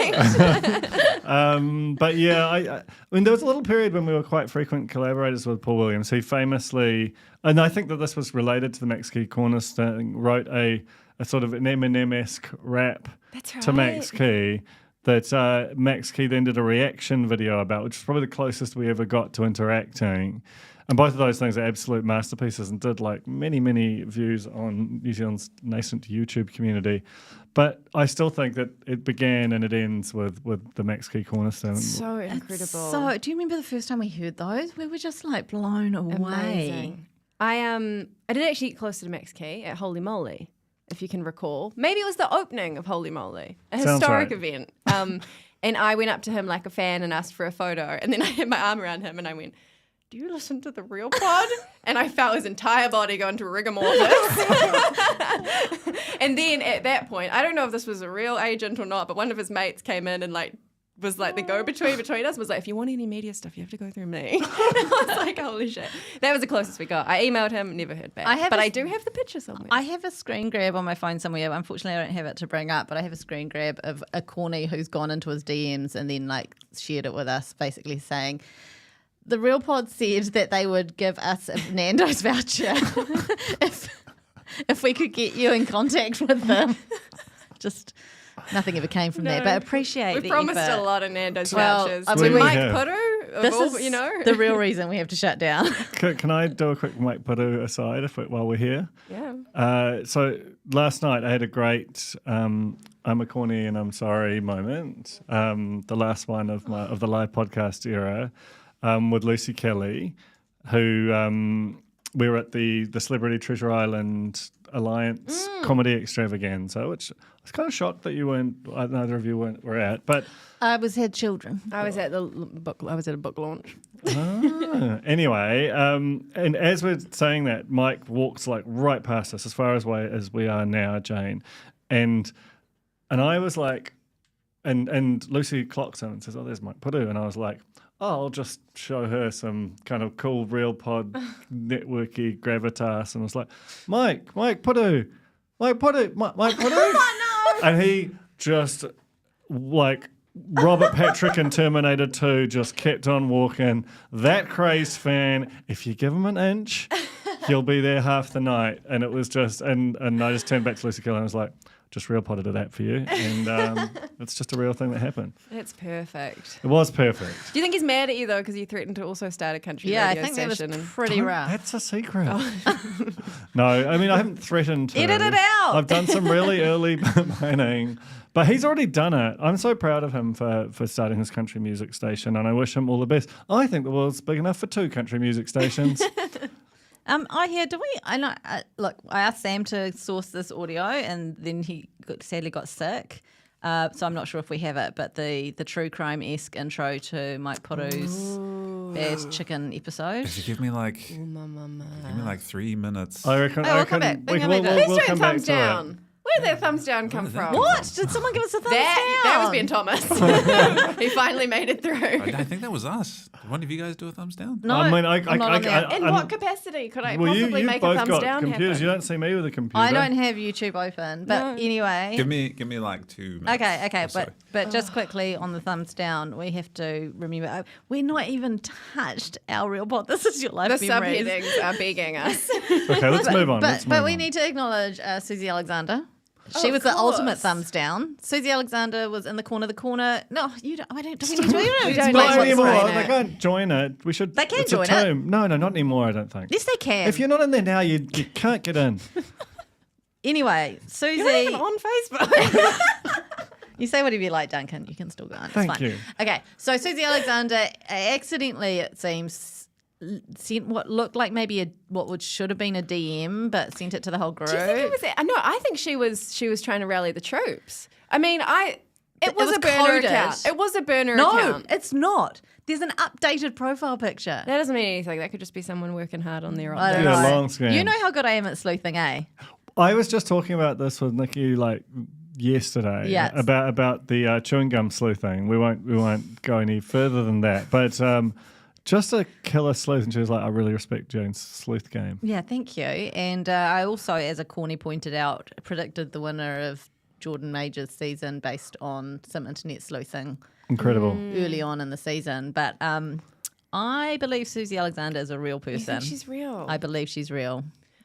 But yeah, I mean, there was a little period when we were quite frequent collaborators with Paul Williams. He famously, and I think that this was related to the Max Key Corner thing, wrote a sort of an Eminem-esque rap to Max Key that Max Key then did a reaction video about, which is probably the closest we ever got to interacting. And both of those things are absolute masterpieces and did like many, many views on New Zealand's nascent YouTube community. But I still think that it began and it ends with the Max Key Cornerstone. So incredible. So, do you remember the first time we heard those? We were just like blown away. Amazing. I did actually get closer to Max Key at Holy Moly, if you can recall. Maybe it was the opening of Holy Moly, a Sounds historic right. event. And I went up to him like a fan and asked for a photo. And then I had my arm around him and I went, "Do you listen to the real pod?" And I felt his entire body go into rigor mortis. And then at that point, I don't know if this was a real agent or not, but one of his mates came in and like was like the go-between between us, was like, "If you want any media stuff, you have to go through me." And I was like, holy shit. That was the closest we got. I emailed him, never heard back. I do have the picture somewhere. I have a screen grab on my phone somewhere. Unfortunately, I don't have it to bring up, but I have a screen grab of a corny who's gone into his DMs and then like shared it with us, basically saying, "The Real Pod said that they would give us a Nando's voucher if we could get you in contact with them." Just nothing ever came from there, but appreciate we the promised effort. a lot of Nando's Well, vouchers. I To mean, Mike yeah. Putter, of This all, is you know. the real reason we have to shut down. Can I do a quick Mike Pudu aside while we're here? Yeah. So last night I had a great I'm a corny and I'm sorry moment. The last one of the live podcast era with Lucy Kelly, who we were at the Celebrity Treasure Island Alliance comedy extravaganza, which I was kind of shocked that you weren't, neither of you were at, but I had children. I was at a book launch. anyway, and as we're saying that, Mike walks like right past us as far away as we are now, Jane, and I was like, and Lucy clocks him and says, "Oh, there's Mike Pudu," and I was like, "Oh, I'll just show her some kind of cool Real Pod networky gravitas," and I was like, Mike Pudu. Oh, no. And he just like Robert Patrick in Terminator 2 just kept on walking. That crazed fan, if you give him an inch, You'll be there half the night. And it was just, and I just turned back to Lucy Keller and I was like, just real potted that for you. And it's just a real thing that happened. That's perfect. It was perfect. Do you think he's mad at you though because you threatened to also start a country Yeah, I radio think that was station? pretty rough. That's a secret. No, I mean, I haven't threatened to. Edit it out. I've done some really early planning. But he's already done it. I'm so proud of him for starting his country music station, and I wish him all the best. I think the world's big enough for 2 country music stations. I hear. Do we? I know. Look, I asked Sam to source this audio, and then he sadly got sick. So I'm not sure if we have it. But the true crime-esque intro to Mike Poru's Bad Chicken episode. If you give me like, give me like 3 minutes. I reckon. Oh, we'll come back. We'll Who's doing come back thumbs to it. down? Where did that thumbs down come from? What? Did someone give us a thumbs down? That was Ben Thomas. He finally made it through. I think that was us. Did one of you guys do a thumbs down? No, I mean, I'm not on there. In what capacity could I Well, possibly you make both a thumbs got down computers. happen? You don't see me with a computer. I don't have YouTube open. But anyway. Give me like 2 minutes. Okay, or so. but just quickly on the thumbs down, we have to remember we're not even touched our real pod. This is your life The memories. subheadings are begging us. Okay, let's move on. But we need to acknowledge Susie Alexander. She was the ultimate thumbs down. Susie Alexander was in the corner. No, you don't. I don't. Do we need to? We don't don't Not need to anymore. explain They it. can't join it. We should. They can it's join a tomb. No, not anymore. I don't think. Yes, they can. If you're not in there now, you can't get in. Anyway, Susie. You're not even on Facebook. You say whatever you like, Duncan. You can still go on. It's Thank fine. you. Okay, so Susie Alexander accidentally, it seems, sent what looked like maybe should have been a DM, but sent it to the whole group. Do you think it was that? No, I think she was trying to rally the troops. I mean, it was a burner coded. account. It was a burner No, account. it's not. There's an updated profile picture. That doesn't mean anything. That could just be someone working hard on their I don't updates. Yeah, know. long screen. You know how good I am at sleuthing, eh? I was just talking about this with Nikki yesterday. Yes. About the chewing gum sleuthing. We won't go any further than that. But just a killer sleuth, and she was like, I really respect Jane's sleuth game. Yeah, thank you. And I also, as a Corny pointed out, predicted the winner of Jordan Major's season based on some internet sleuthing Incredible. early on in the season. But I believe Susie Alexander is a real person. You think she's real? I believe she's real.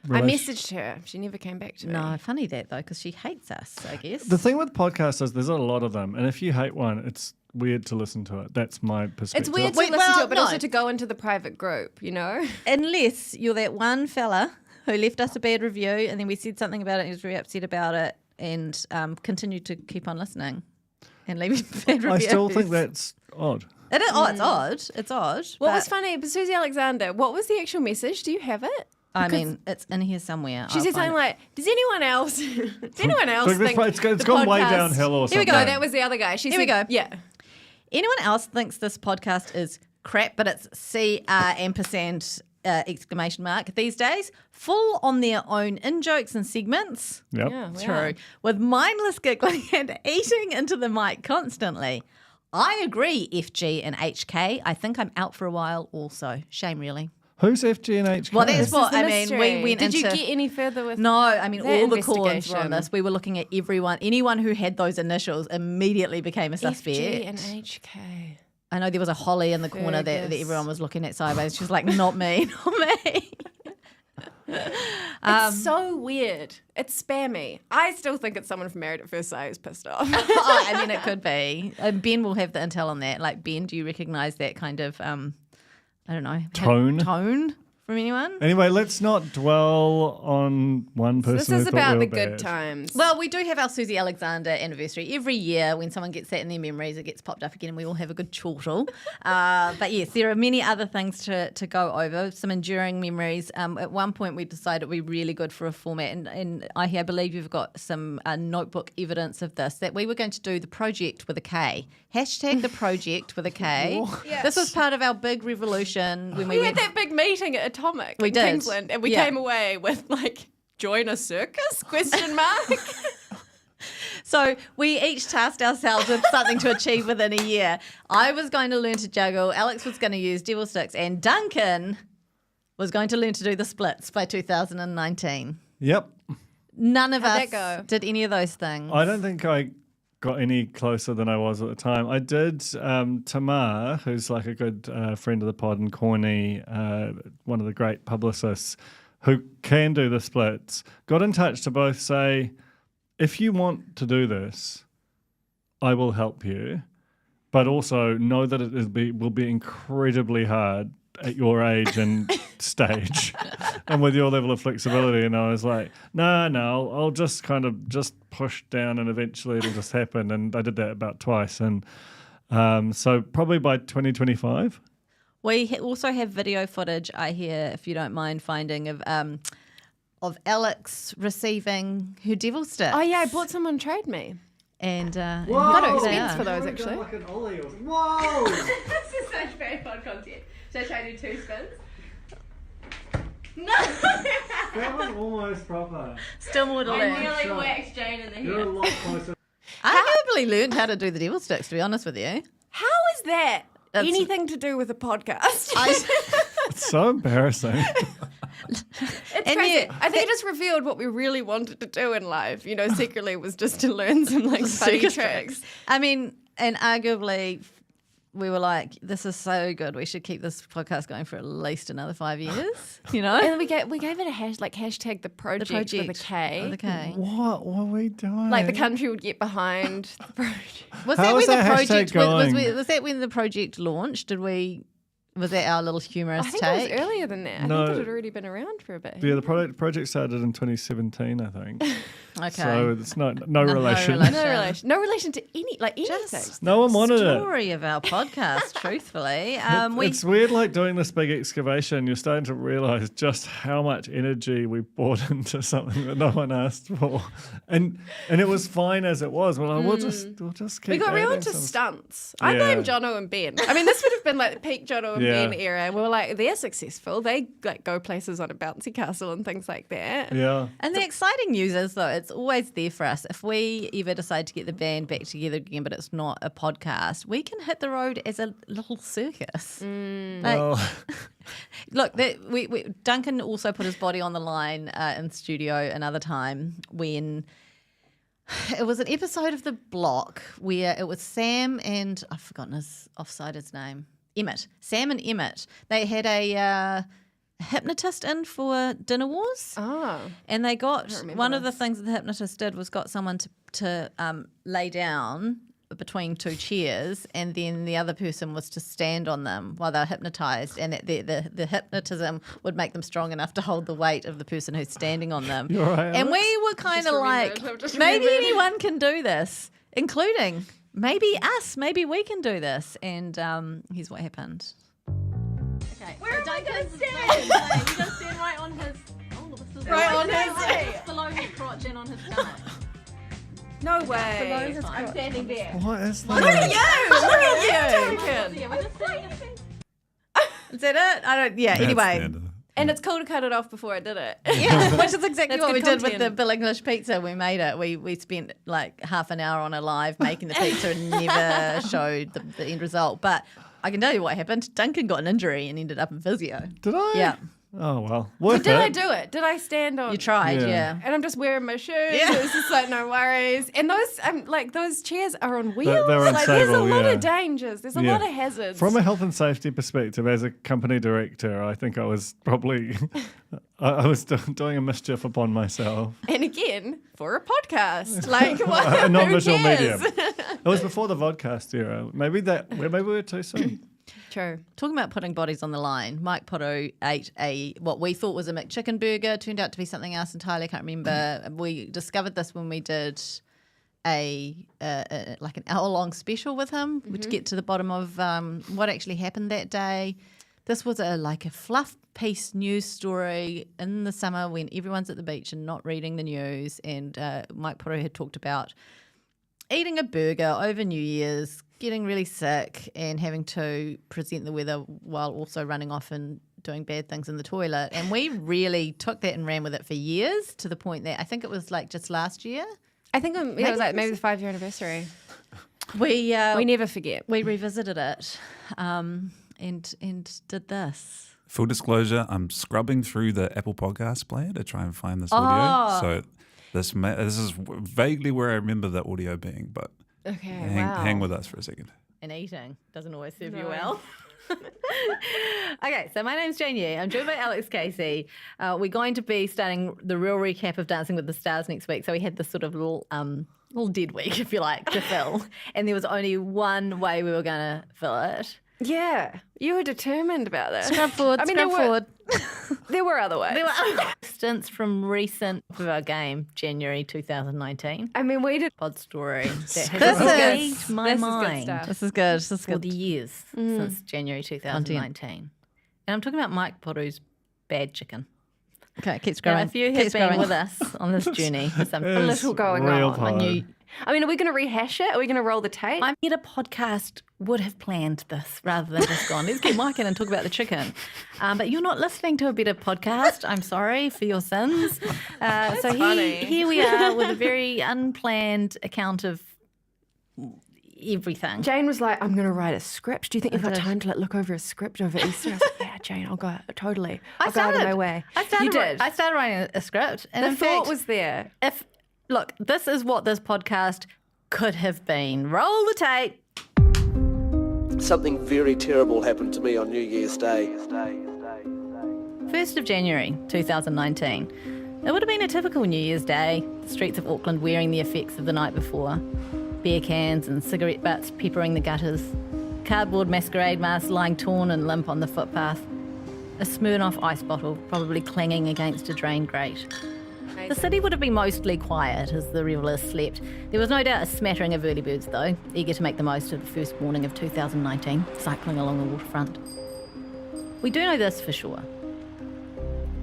I messaged her. She never came back to me. No, funny that though, because she hates us, I guess. The thing with podcasts is there's a lot of them, and if you hate one, it's weird to listen to it. That's my perspective. It's weird to Wait, listen well, to it, but no. also to go into the private group, you know? Unless you're that one fella who left us a bad review and then we said something about it and he was very upset about it and continued to keep on listening and leaving bad reviews. I still think that's odd. It is, it's odd. It's odd. What but- was funny, but Susie Alexander, what was the actual message? Do you have it? I mean, it's in here somewhere. She said something like, does anyone else think It's gone way podcast- downhill or Here we something. go. No, that was the other guy. Here we go. Yeah. Anyone else thinks this podcast is crap, but it's C&% exclamation mark these days, full on their own in-jokes and segments. Yep. Yeah, True. With mindless giggling and eating into the mic constantly. I agree, FG and HK. I think I'm out for a while also. Shame, really. Who's FG and HK? Well, that's This what is the I mean. mystery. We went Did into... you get any further with No, I mean, that all the call-ins were on investigation? this. We were looking at anyone who had those initials immediately became a suspect. FG and HK? I know there was a Holly in the corner that Fergus. everyone was looking at sideways. She was like, not me, not me. It's so weird. It's spammy. I still think it's someone from Married at First Sight who's pissed off. Oh, I mean, it could be. Ben will have the intel on that. Like, Ben, do you recognise that kind of, I don't know. Tone? Tone from anyone? Anyway, let's not dwell on one person. This who is thought about we the were good bad. times. Well, we do have our Susie Alexander anniversary every year. When someone gets that in their memories, it gets popped up again and we all have a good chortle. But yes, there are many other things to go over, some enduring memories. At one point, we decided it would be really good for a format, and I believe you've got some notebook evidence of this, that we were going to do the project with a K. Hashtag the project with a K. Yeah. This was part of our big revolution when we we had went... that big meeting at Atomic We in did. Kingsland, and we Yeah. came away with like, join a circus? Question mark. So we each tasked ourselves with something to achieve within a year. I was going to learn to juggle, Alex was going to use devil sticks, and Duncan was going to learn to do the splits by 2019. Yep. None of How'd us that go? did any of those things. I don't think I got any closer than I was at the time. I did. Tamar, who's like a good friend of the pod, and Corny, one of the great publicists, who can do the splits, got in touch to both say, if you want to do this, I will help you, but also know that will be incredibly hard at your age and stage and with your level of flexibility. And I was like, no, I'll just kind of just push down and eventually it'll just happen. And I did that about twice. And so probably by 2025. We also have video footage, I hear, if you don't mind finding, of Alex receiving her devil sticks. Oh yeah, I bought some on Trade Me. And you got no expense for those actually. Like an ollie or whoa! This is such very fun content. Should I try to do 2 spins? No! That was almost proper. Still more to learn. I nearly whacked Jane in the head. You're a lot closer. I arguably learned how to do the devil sticks, to be honest with you. How is that anything to do with a podcast? It's so embarrassing. It's crazy. I think it just revealed what we really wanted to do in life. You know, secretly was just to learn some like funny tricks. I mean, and arguably we were like, this is so good. We should keep this podcast going for at least another 5 years, you know? And then we gave it a hashtag the project with a K. With a K. What were we doing? Like the country would get behind the project. Was How that was when the that project hashtag going? was that when the project launched? Was that our little humorous I think take? it was earlier than that. No. I think it had already been around for a bit. Yeah, the project started in 2017, I think. Okay. So it's no relation. relation. No relation to anything. Just No one wanted it. story of our podcast, truthfully. It's weird, like doing this big excavation. You're starting to realise just how much energy we poured into something that no one asked for, and it was fine as it was. Well, we'll just keep. We got real adding into some stunts. I Yeah. blame Jono and Ben. I mean, this would have been like the peak Jono and Yeah. Ben era, and we were like, they're successful. They like go places on a bouncy castle and things like that. Yeah. And the exciting news is, though, it's always there for us. If we ever decide to get the band back together again, but it's not a podcast, we can hit the road as a little circus. Well, Look, Duncan also put his body on the line in studio another time when it was an episode of The Block where it was Sam and I've forgotten his offsider's name. Emmett. Sam and Emmett. They had a hypnotist in for Dinner Wars. Oh. And they got one of the this. things that the hypnotist did was got someone to lay down between 2 chairs, and then the other person was to stand on them while they were hypnotized, and that the hypnotism would make them strong enough to hold the weight of the person who's standing on them. You're right, And Alex. we were kind of like, I've just maybe remembered. anyone can do this, including maybe us. Maybe we can do this. And here's what happened. Okay. Where am I going to stand? You gotta stand right on his. Oh, this is Right on his- below his crotch and on his stomach. No way. I'm standing there. what is Look that? at you! Look at you, Duncan! Yeah, we're just saying. Is that it? I don't. Yeah. That's Anyway. the end of it. And it's cool to cut it off before I did it. Yeah, which is exactly That's what we good did with the content. Bill English pizza. We made it. We spent like half an hour on a live making the pizza and never showed the end result. But I can tell you what happened. Duncan got an injury and ended up in physio. Did I? Yeah. Oh well. But Worth did it. I do it? Did I stand on? You tried, Yeah. yeah. And I'm just wearing my shoes. Yeah. It's just like no worries. And those chairs are on wheels. they're like there's a unstable, lot yeah. of dangers. There's a Yeah. lot of hazards. From a health and safety perspective, as a company director, I think I was probably I was doing a mischief upon myself. and again, for a podcast, like what? A non-visual who cares? medium. It was before the vodcast era. Maybe we were too soon. True. Talking about putting bodies on the line, Mike Poto ate what we thought was a McChicken burger. Turned out to be something else entirely. I can't remember. We discovered this when we did like an hour-long special with him to get to the bottom of what actually happened that day. This was like a fluff piece news story in the summer when everyone's at the beach and not reading the news. And Mike Poto had talked about eating a burger over New Year's, getting really sick and having to present the weather while also running off and doing bad things in the toilet. And we really took that and ran with it for years, to the point that I think it was like just last year. I think it was like maybe the 5-year anniversary. We never forget. we revisited it and did this. Full disclosure, I'm scrubbing through the Apple Podcast player to try and find this Oh. audio. So this is vaguely where I remember the audio being, but Okay, hang with us for a second. And eating doesn't always serve you No. well. Okay, so my name's Jane Yee. I'm joined by Alex Casey. We're going to be starting the real recap of Dancing with the Stars next week. So we had this sort of little dead week, if you like, to fill. And there was only one way we were going to fill it. Yeah, you were determined about that. Scrub forward, forward. There were other ways. There were stints from recent of our game, January 2019. I mean, we did Pod story that has engaged my mind. This is good. This is For the years since January 2019. And I'm talking about Mike Poru's Bad Chicken. Okay, keeps Now, growing. if you have been with us on this journey, there's a little going real on. hard. I mean, are we going to rehash it? Are we going to roll the tape? I bet a podcast would have planned this rather than just gone, let's get Mike in and talk about the chicken. But you're not listening to a better podcast. I'm sorry for your sins. So here we are with a very unplanned account of everything. Jane was like, I'm going to write a script. Do you think you've got time to look over a script over Easter? I was like, yeah, Jane, I'll go. Totally. I'll go out of my way. I started writing a script. And The in thought fact, was there. Look, this is what this podcast could have been. Roll the tape. Something very terrible happened to me on New Year's Day. 1st of January 2019. It would have been a typical New Year's Day. The streets of Auckland wearing the effects of the night before. Beer cans and cigarette butts peppering the gutters. Cardboard masquerade masks lying torn and limp on the footpath. A Spinoff ice bottle probably clanging against a drain grate. The city would have been mostly quiet as the revellers slept. There was no doubt a smattering of early birds, though, eager to make the most of the first morning of 2019, cycling along the waterfront. We do know this for sure.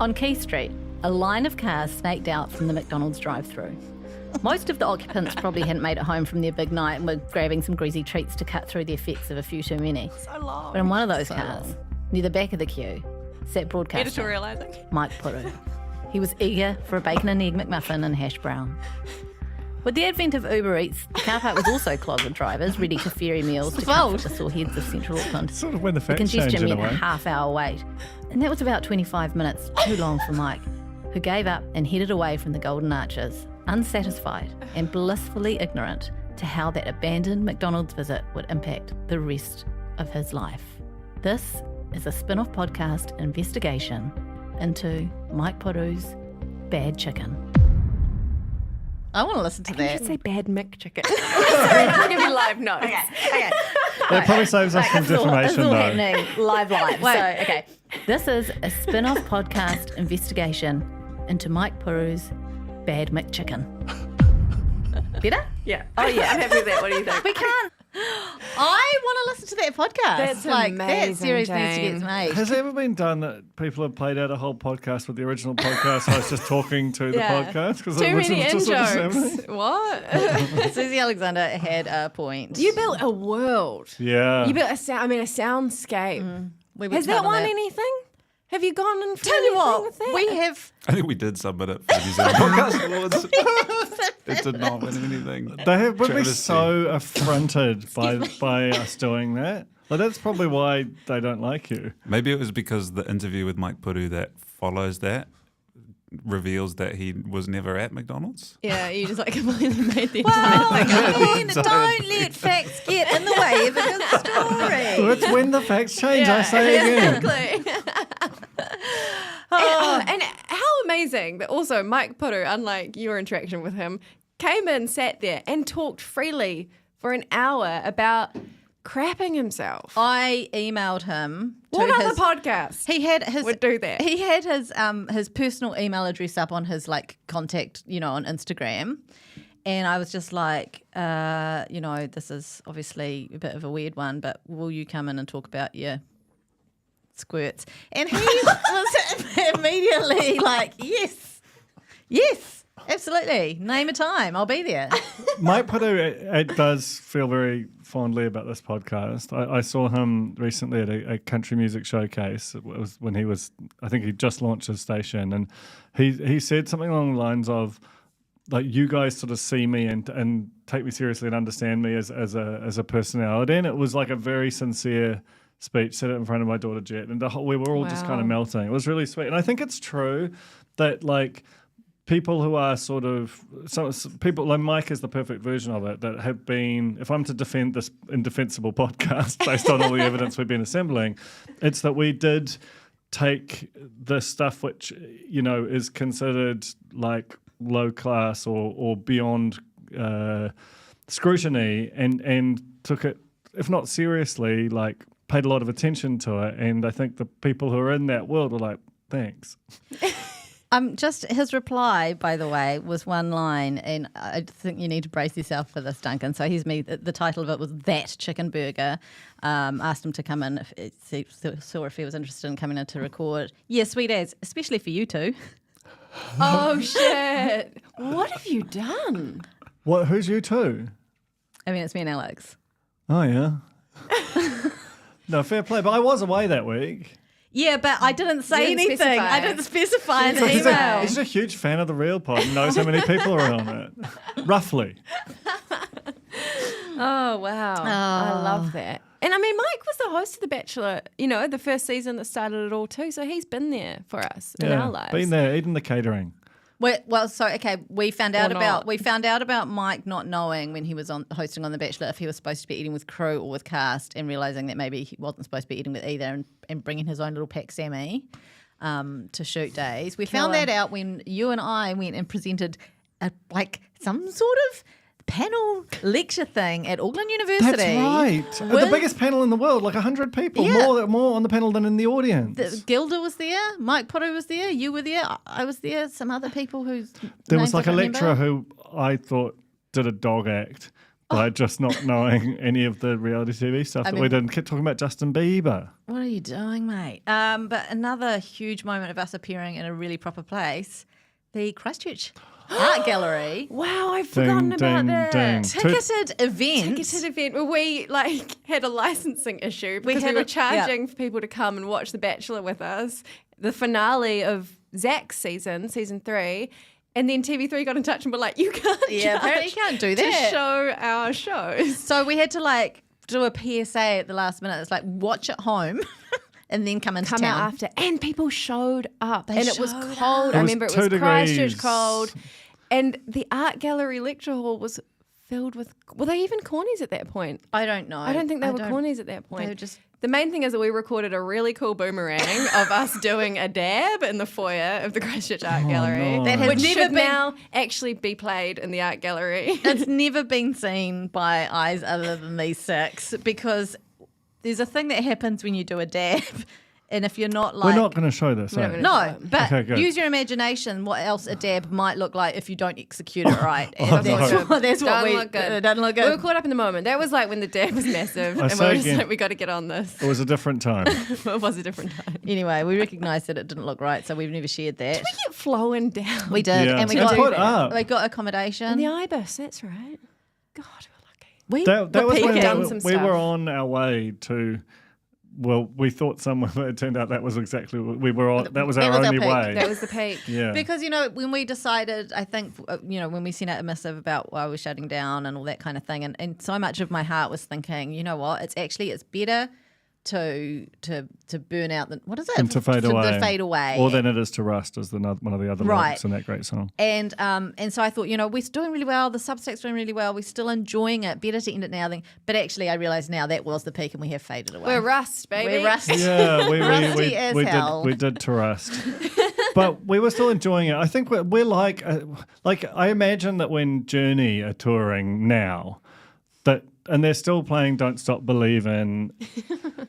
On Quay Street, a line of cars snaked out from the McDonald's drive-through. Most of the occupants probably hadn't made it home from their big night and were grabbing some greasy treats to cut through the effects of a few too many. So long. But in one of those cars, near the back of the queue, sat broadcaster Editorialising. Mike Poru. He was eager for a bacon and egg McMuffin and hash brown. With the advent of Uber Eats, the car park was also clogged with drivers ready to ferry meals to comfort the sore heads of central Auckland. Sort of when the The facts change congestion in a meant a way. half-hour wait. And that was about 25 minutes too long for Mike, who gave up and headed away from the Golden Arches, unsatisfied and blissfully ignorant to how that abandoned McDonald's visit would impact the rest of his life. This is a Spinoff podcast investigation into Mike Poru's Bad Chicken. I want to listen to that. You should say bad Mick chicken. Sorry, I'm giving you live notes. Okay. That probably saves us from defamation, This is all though. happening live. So, okay. This is a Spinoff podcast investigation into Mike Poru's Bad Mick Chicken. Better? Yeah. Oh, yeah. I'm happy with that. What do you think? We can't. I want to listen to that podcast. That's like that amazing, series needs to Jane. get made. Has it ever been done that people have played out a whole podcast with the original podcast host just talking to the podcast? 'Cause Too it was many in just what was jokes. happening? What? Susie Alexander had a point. You built a world. Yeah. You built a soundscape. We Has that won anything? Have you gone and Tell you what, with that? we have. I think we did submit it for New Zealand Podcast Awards. It did not win anything. They would be Travesty. so affronted by us doing that. Well, that's probably why they don't like you. Maybe it was because the interview with Mike Puru that follows that reveals that he was never at McDonald's. Yeah, you just like completely made the Well, entire thing up. I mean, don't let facts get in the way of a good story. It's when the facts change, I say again. Exactly. And how amazing that also Mike Puru, unlike your interaction with him, came in, sat there and talked freely for an hour about crapping himself. I emailed him. What other podcast? He had his would do that. He had his personal email address up on his like contact, on Instagram. And I was just like, this is obviously a bit of a weird one, but will you come in and talk about your squirts? And he was immediately like, yes, absolutely. Name a time. I'll be there. Mike Puru, it does feel very fondly about this podcast. I saw him recently at a country music showcase. It was when I think he just launched his station, and he said something along the lines of, like, you guys sort of see me and take me seriously and understand me as a personality. And it was like a very sincere speech. Said it in front of my daughter Jet, and we were all just kind of melting. It was really sweet. And I think it's true that, like, people who are sort of people like Mike is the perfect version of it, that have been, if I'm to defend this indefensible podcast based on all the evidence we've been assembling, it's that we did take the stuff which, you know, is considered like low class or beyond scrutiny and took it, if not seriously, like paid a lot of attention to it. And I think the people who are in that world were like, thanks. Just his reply, by the way, was one line, and I think you need to brace yourself for this, Duncan. So the title of it was That Chicken Burger. Asked him to come in, saw if he was interested in coming in to record. Yeah, sweet as, especially for you two. Oh, shit. What have you done? What? Who's you two? I mean, it's me and Alex. Oh, yeah. No, fair play. But I was away that week. Yeah, but I didn't say You didn't anything. specify. I didn't specify in the He's email. a huge fan of the Real Pod and knows how many people are on it. Roughly. Oh, wow. I love that. And I mean, Mike was the host of The Bachelor, you know, the first season that started it all too. So he's been there for us in our lives. Been there, eating the catering. We found out Or about Mike not knowing when he was hosting on The Bachelor if he was supposed to be eating with crew or with cast, and realising that maybe he wasn't supposed to be eating with either, and bringing his own little pack Sammy to shoot days. We found that out when you and I went and presented some sort of panel lecture thing at Auckland University. That's right. The biggest panel in the world, like 100 people. Yeah. More on the panel than in the audience. Gilda was there, Mike Potter was there, you were there, I was there, some other people who... There was like a lecturer who I thought did a dog act by just not knowing any of the reality TV stuff we did. Kept talking about Justin Bieber. What are you doing, mate? But another huge moment of us appearing in a really proper place, the Christchurch Art Gallery. Wow, I've forgotten about that. Ticketed event where we had a licensing issue because we were charging for people to come and watch The Bachelor with us. The finale of Zach's season 3. And then TV3 got in touch and were like, you can't apparently you can't do that. to show our shows. So we had to do a PSA at the last minute. It's like, watch at home. And then come out after. And people showed up. It was cold. I remember it was Christchurch cold. And the art gallery lecture hall was filled with... Were they even cornies at that point? I don't know. I don't think they were cornies at that point. They were just... The main thing is that we recorded a really cool boomerang of us doing a dab in the foyer of the Christchurch Art Gallery. No. That has never now actually be played in the art gallery. It's never been seen by eyes other than these six, because there's a thing that happens when you do a dab, and if you're not We're not going to show this. No, but Okay, use your imagination what else a dab might look like if you don't execute it right. And no. that's what Doesn't look good. Doesn't look good. We were caught up in the moment. That was like when the dab was massive, and we say were just again, like, we got to get on this. It was a different time. It was a different time. Anyway, we recognised that it didn't look right, so we've never shared that. Did we get flown down? We did, Yeah. and we And got put up. We got accommodation. In the Ibis, that's right. God, we That was peaking. when Done some we stuff. were on our way to... Well, we thought somewhere, but it turned out that was exactly what we were on. That was our only peak. way. that was the peak. Yeah. Because, when we decided, I think, when we sent out a missive about why we're shutting down and all that kind of thing, and so much of my heart was thinking, you know what, it's better to burn out than, what is it? And to fade away. To fade away. Or than it is to rust, is one of the other Right. lyrics in that great song. And so I thought, we're doing really well. The Substack's doing really well. We're still enjoying it. Better to end it now than. But actually, I realise now that was the peak, and we have faded away. We're rust, baby. We're rust. Yeah, Rusty as hell. we did to rust. But we were still enjoying it. I think we're like I imagine that when Journey are touring now, and they're still playing Don't Stop Believin',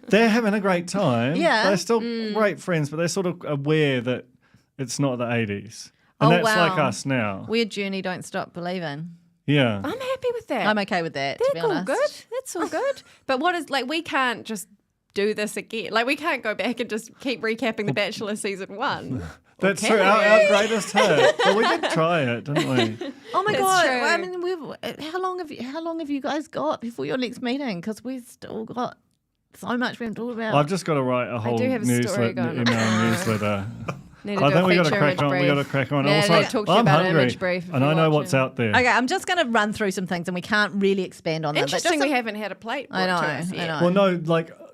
they're having a great time. Yeah. They're still great friends, but they're sort of aware that it's not the 80s. And that's like us now. We're Journey, Don't Stop Believing'. Yeah. I'm happy with that. I'm okay with that, to be That's all honest. good. That's all good. But what is, we can't just do this again. We can't go back and just keep recapping The Bachelor season 1. That's Or true. can Our we? greatest hit. Well, we did try it, didn't we? Oh my That's god! true. I mean, how long have you guys got before your next meeting? Because we've still got so much we haven't talked about. I've just got to write a whole do have a story newsletter. going Email on. newsletter. Need to I do think a we got to feature crack image on. brief. We got to crack on. Yeah, Also, let's talk to you I'm about hungry, image brief if and I you're know what's watching. out there. Okay, I'm just going to run through some things, and we can't really expand on them. Interesting we haven't had a plate I know, brought to us I yet. know. Well, no,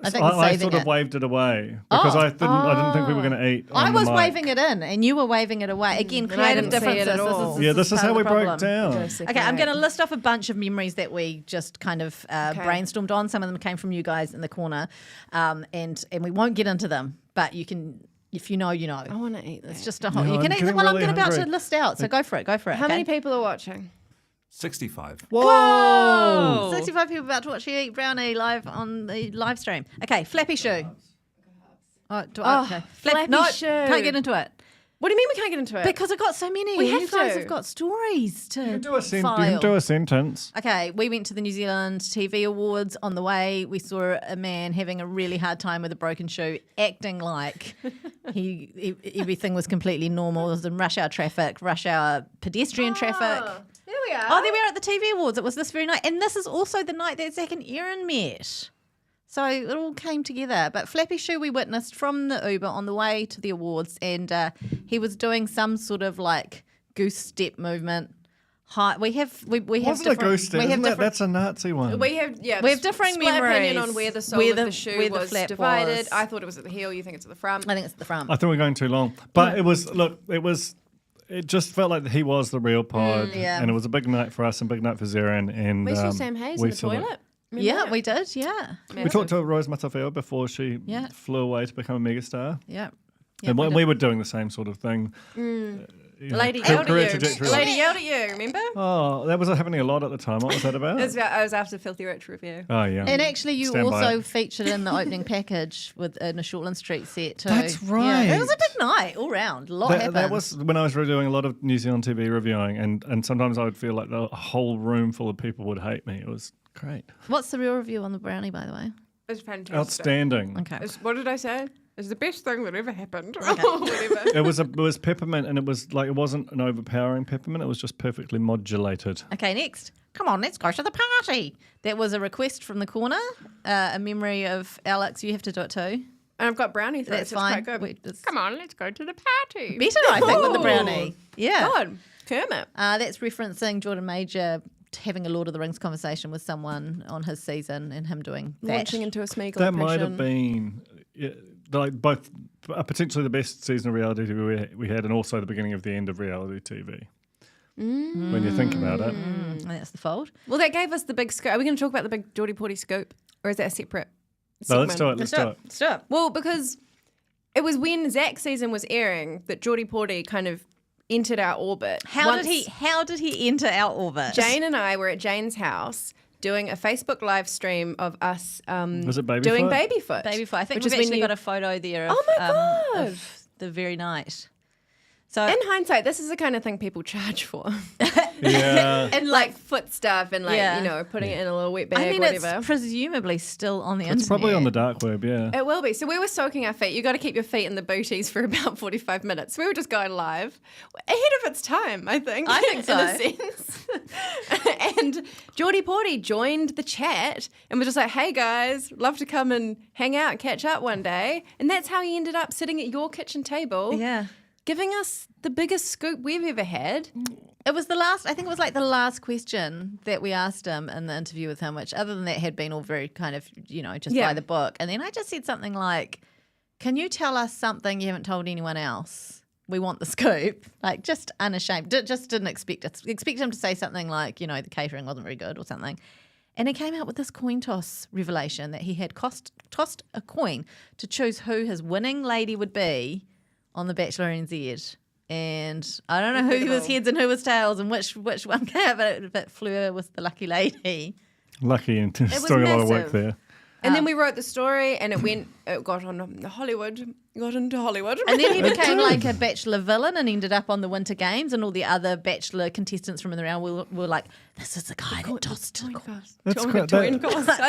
I think I saving sort of it. waved it away because I didn't think we were going to eat. I on the was mic. waving it in, and you were waving it away. Again, And I creative didn't see it differences. at all. This is part how of we the broke problem. down. Okay, I'm going to list off a bunch of memories that we just kind of brainstormed on. Some of them came from you guys in the corner, and we won't get into them, but you can. If you know, you know. I want to eat this. It's just a whole. No, you can I'm eat. getting Well, I'm really about to hungry. list out. So go for it. Go for it. How okay? many people are watching? 65. Whoa! 65 people about to watch you eat brownie live on the live stream. Okay, Flappy Shoe. Okay. Flappy Shoe. Can't get into it. What do you mean we can't get into it? Because I've got so many. We You have guys to. have got stories to You can do a file. sentence. Okay, we went to the New Zealand TV Awards. On the way, we saw a man having a really hard time with a broken shoe, acting like everything was completely normal. It was in rush hour traffic, rush hour pedestrian traffic. There we are. Oh, there we are at the TV Awards. It was this very night. And this is also the night that Zach and Erin met. So it all came together. But Flappy Shoe we witnessed from the Uber on the way to the awards, and he was doing some sort of like goose step movement. We have What's the different. ghost step? We have Isn't that, different. that's a Nazi one. We have differing split opinion memories on where the sole where of the- the shoe where the was flap divided. was. I thought it was at the heel. You think it's at the front. I think it's at the front. I think we're going too long. But it just felt like he was the real pod. yeah. And it was a big night for us and big night for Zarin. And We saw Sam Hayes in the saw that. toilet. Yeah, we did. Yeah, We talked to Rose Matafeo before she Yeah. flew away to become a megastar. yeah. And we were doing the same sort of thing. Lady Career yelled at you. trajectory. Lady yelled at you. Remember? Oh, that was happening a lot at the time. What was that about? I was after Filthy Rich review. Oh, yeah. And actually, you Stand by also it. featured in the opening package in a Shortland Street set too. That's Yeah, right. it was a big night all round. A lot happened. That was when I was doing a lot of New Zealand TV reviewing, and sometimes I would feel like the whole room full of people would hate me. It was great. What's the real review on the brownie, by the way? It was fantastic. Outstanding. Okay. What did I say? It's the best thing that ever happened. Whatever. It was peppermint, and it wasn't an overpowering peppermint. It was just perfectly modulated. Okay, next. Come on, let's go to the party. That was a request from the corner, a memory of Alex. You have to do it too. And I've got brownie throats. That's It's fine. quite good. It's Come on, let's go to the party. better, I think, with the brownie. Yeah. God, Kermit. That's referencing Jordan Major having a Lord of the Rings conversation with someone on his season and him doing that. Launching into a Smeagol That might have impression. been like both potentially the best season of reality TV we had, and also the beginning of the end of reality TV. When you think about it, And that's the fold. Well, that gave us the big scoop. Are we going to talk about the big Geordie Porty scoop? Or is that a separate so let's segment? do it. Let's do it. Well, because it was when Zach's season was airing that Geordie Porty kind of entered our orbit. How did he enter our orbit? Jane and I were at Jane's house doing a Facebook live stream of us Was it Babyfoot? doing Babyfoot. Babyfoot. I think which we've is when actually you- got a photo there of, Oh my God. of the very night. So In hindsight, this is the kind of thing people charge for. Yeah. And like foot stuff and like, Yeah. you know, putting it in a little wet bag I mean, or whatever. it's presumably still on the internet. It's probably on the dark web, yeah. It will be. So we were soaking our feet. You got to keep your feet in the booties for about 45 minutes. We were just going live ahead of its time, I think. I think so. In a sense. And Geordie Porty joined the chat and was just like, hey guys, love to come and hang out and catch up one day. And that's how he ended up sitting at your kitchen table. Yeah. Giving us the biggest scoop we've ever had. It was the last, I think it was like the last question that we asked him in the interview with him, which other than that had been all very kind of, you know, just by the book. And then I just said something like, can you tell us something you haven't told anyone else? We want the scoop. Like just unashamed. Just didn't expect it. Expected him to say something like, you know, the catering wasn't very good or something. And he came out with this coin toss revelation that he had tossed a coin to choose who his winning lady would be on The Bachelor NZ. And I don't know who was heads and who was tails and which one came out, but Fleur was the lucky lady. Lucky and was doing a lot of work massive. there. And then we wrote the story and it got into Hollywood. And then he became like a Bachelor villain and ended up on the Winter Games, and all the other Bachelor contestants from around were like, this is the guy that tossed the coin. That's quite,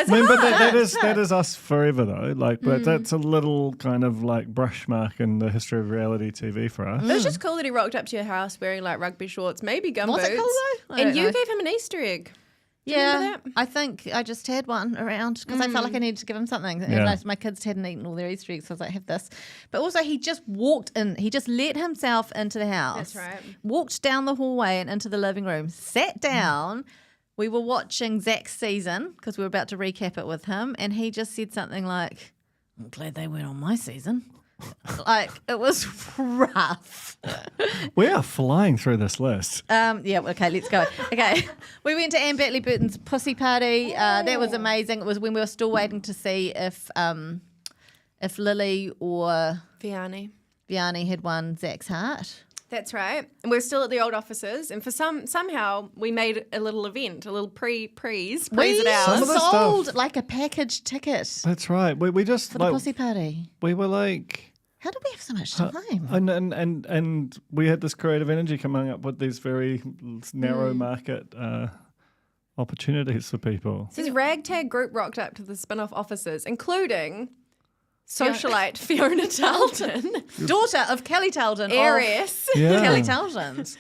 remember that is us forever though. Like, but that's a little kind of like brush mark in the history of reality TV for us. It was just cool that he rocked up to your house wearing like rugby shorts, maybe gumboots. Was it cool though? I And don't you know. gave him an Easter egg. Do you Yeah, remember that? I think I just had one around because I felt like I needed to give him something. And Yeah. my kids hadn't eaten all their Easter eggs, so I was like, have this. But also, he just walked in. He just let himself into the house. That's right. Walked down the hallway and into the living room, sat down, we were watching Zach's season because we were about to recap it with him, and he just said something like, "I'm glad they weren't on my season." Like, it was rough. We are flying through this list. Yeah, okay, let's go. Okay, we went to Anne Batley Burton's pussy party. That was amazing. It was when we were still waiting to see if Lily or Vianney had won Zach's heart. That's right. And we're still at the old offices. And for somehow we made a little event, a little pre's We at ours. sold like a package ticket That's right. We just for the pussy party. we were like, How did we have so much time? and we had this creative energy coming up with these very narrow market opportunities for people. This ragtag group rocked up to the Spinoff offices, including socialite Fiona Talton, Daughter of Kelly Talton. heiress, Kelly Talton's.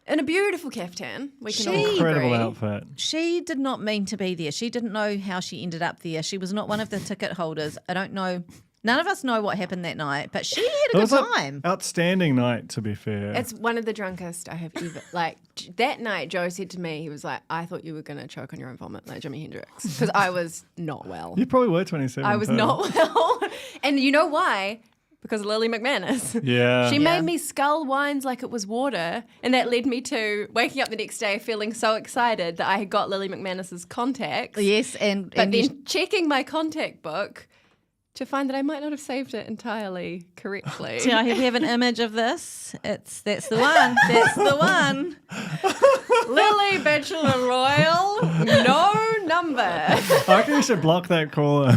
in a beautiful caftan. We can all Incredible agree. outfit. She did not mean to be there. She didn't know how she ended up there. She was not one of the ticket holders. I don't know. None of us know what happened that night, but she had a It good was an time. outstanding night, to be fair. It's one of the drunkest I have ever. Like that night, Joe said to me, he was like, "I thought you were going to choke on your own vomit, like Jimi Hendrix," because I was not well. You probably were 27. I was too. not well, and you know why? Because of Lily McManus. Yeah. She made me scull wines like it was water, and that led me to waking up the next day feeling so excited that I had got Lily McManus's contacts. Yes, But then checking my contact book to find that I might not have saved it entirely correctly. do I have an image of this? That's the one. That's the one. Lily Bachelor Royal, no number. I reckon you should block that caller.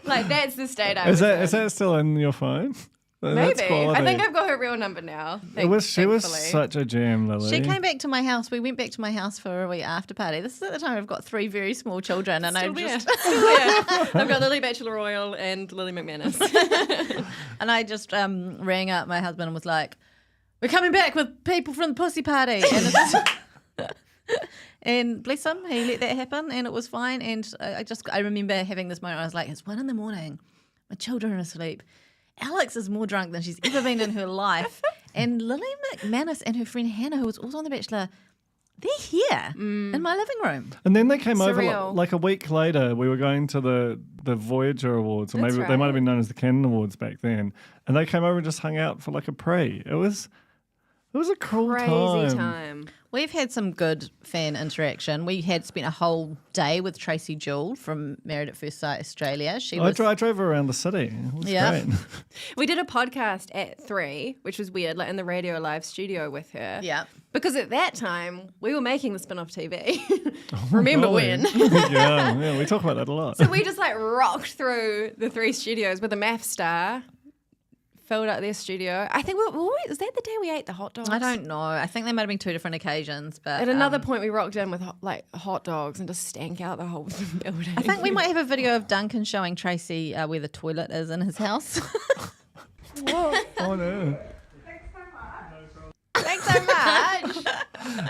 Like that's the state I Is was in. that still in your phone? That's Maybe. I quality. think I've got her real number now. She was thankfully. such a gem, Lily. She came back to my house. We went back to my house for a wee after party. This is at the time I've got 3 very small children, and Still I'm there. just Still there. I've got Lily Bachelor Royal and Lily McManus. and I just rang up my husband and was like, "We're coming back with people from the pussy party," and it's and bless him, he let that happen, and it was fine. And I remember having this moment. I was like, "It's 1 a.m. My children are asleep. Alex is more drunk than she's ever been in her life. And Lily McManus and her friend Hannah, who was also on The Bachelor, they're here in my living room." And then they came over Surreal. like a week later. We were going to the Voyager Awards, or That's maybe they might have been right. known as the Canon Awards back then. And they came over and just hung out for like a pre. It was a cool Crazy time. We've had some good fan interaction. We had spent a whole day with Tracy Jewell from Married at First Sight Australia. She was I drove her around the city. It was Yeah. great. We did a podcast at 3, which was weird, like in the Radio Live studio with her. Yeah. Because at that time, we were making the Spinoff TV. Remember when? yeah, we talk about that a lot. So we just like rocked through the 3 studios with a math star, filled out their studio. I think, was that the day we ate the hot dogs? I don't know. I think there might have been 2 different occasions, but At another point, we rocked in with hot dogs and just stank out the whole building. I think we might have a video of Duncan showing Tracy where the toilet is in his house. Oh no. Thanks so much.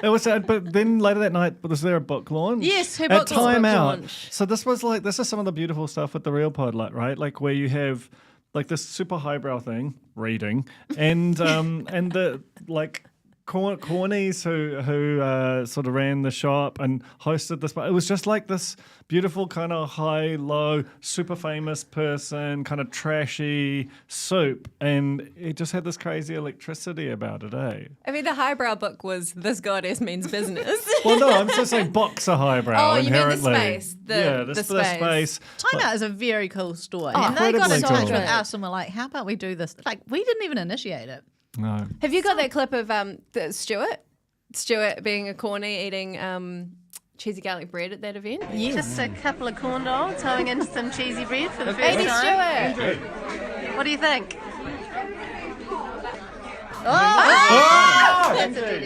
It was, but then later that night, was there a book launch? Yes, her at book Time Out. launch. So this is some of the beautiful stuff with the Real Pod, like right, like where you have like this super highbrow thing, reading, and the like cornies who sort of ran the shop and hosted this. It was just like this beautiful kind of high, low, super famous person, kind of trashy soup, and it just had this crazy electricity about it, eh? I mean, the highbrow book was This Goddess Means Business. Well, no, I'm just saying boxer highbrow. Oh, you mean the inherently. space, the space. Time Out is a very cool store. Oh, and they got in incredibly touch cool. with us and were like, how about we do this? Like, we didn't even initiate it. No. Have you got that clip of Stuart being a corny eating cheesy garlic bread at that event? Yes. Just a couple of corn dogs hoeing into some cheesy bread for the first Baby time. Stuart. What do you think?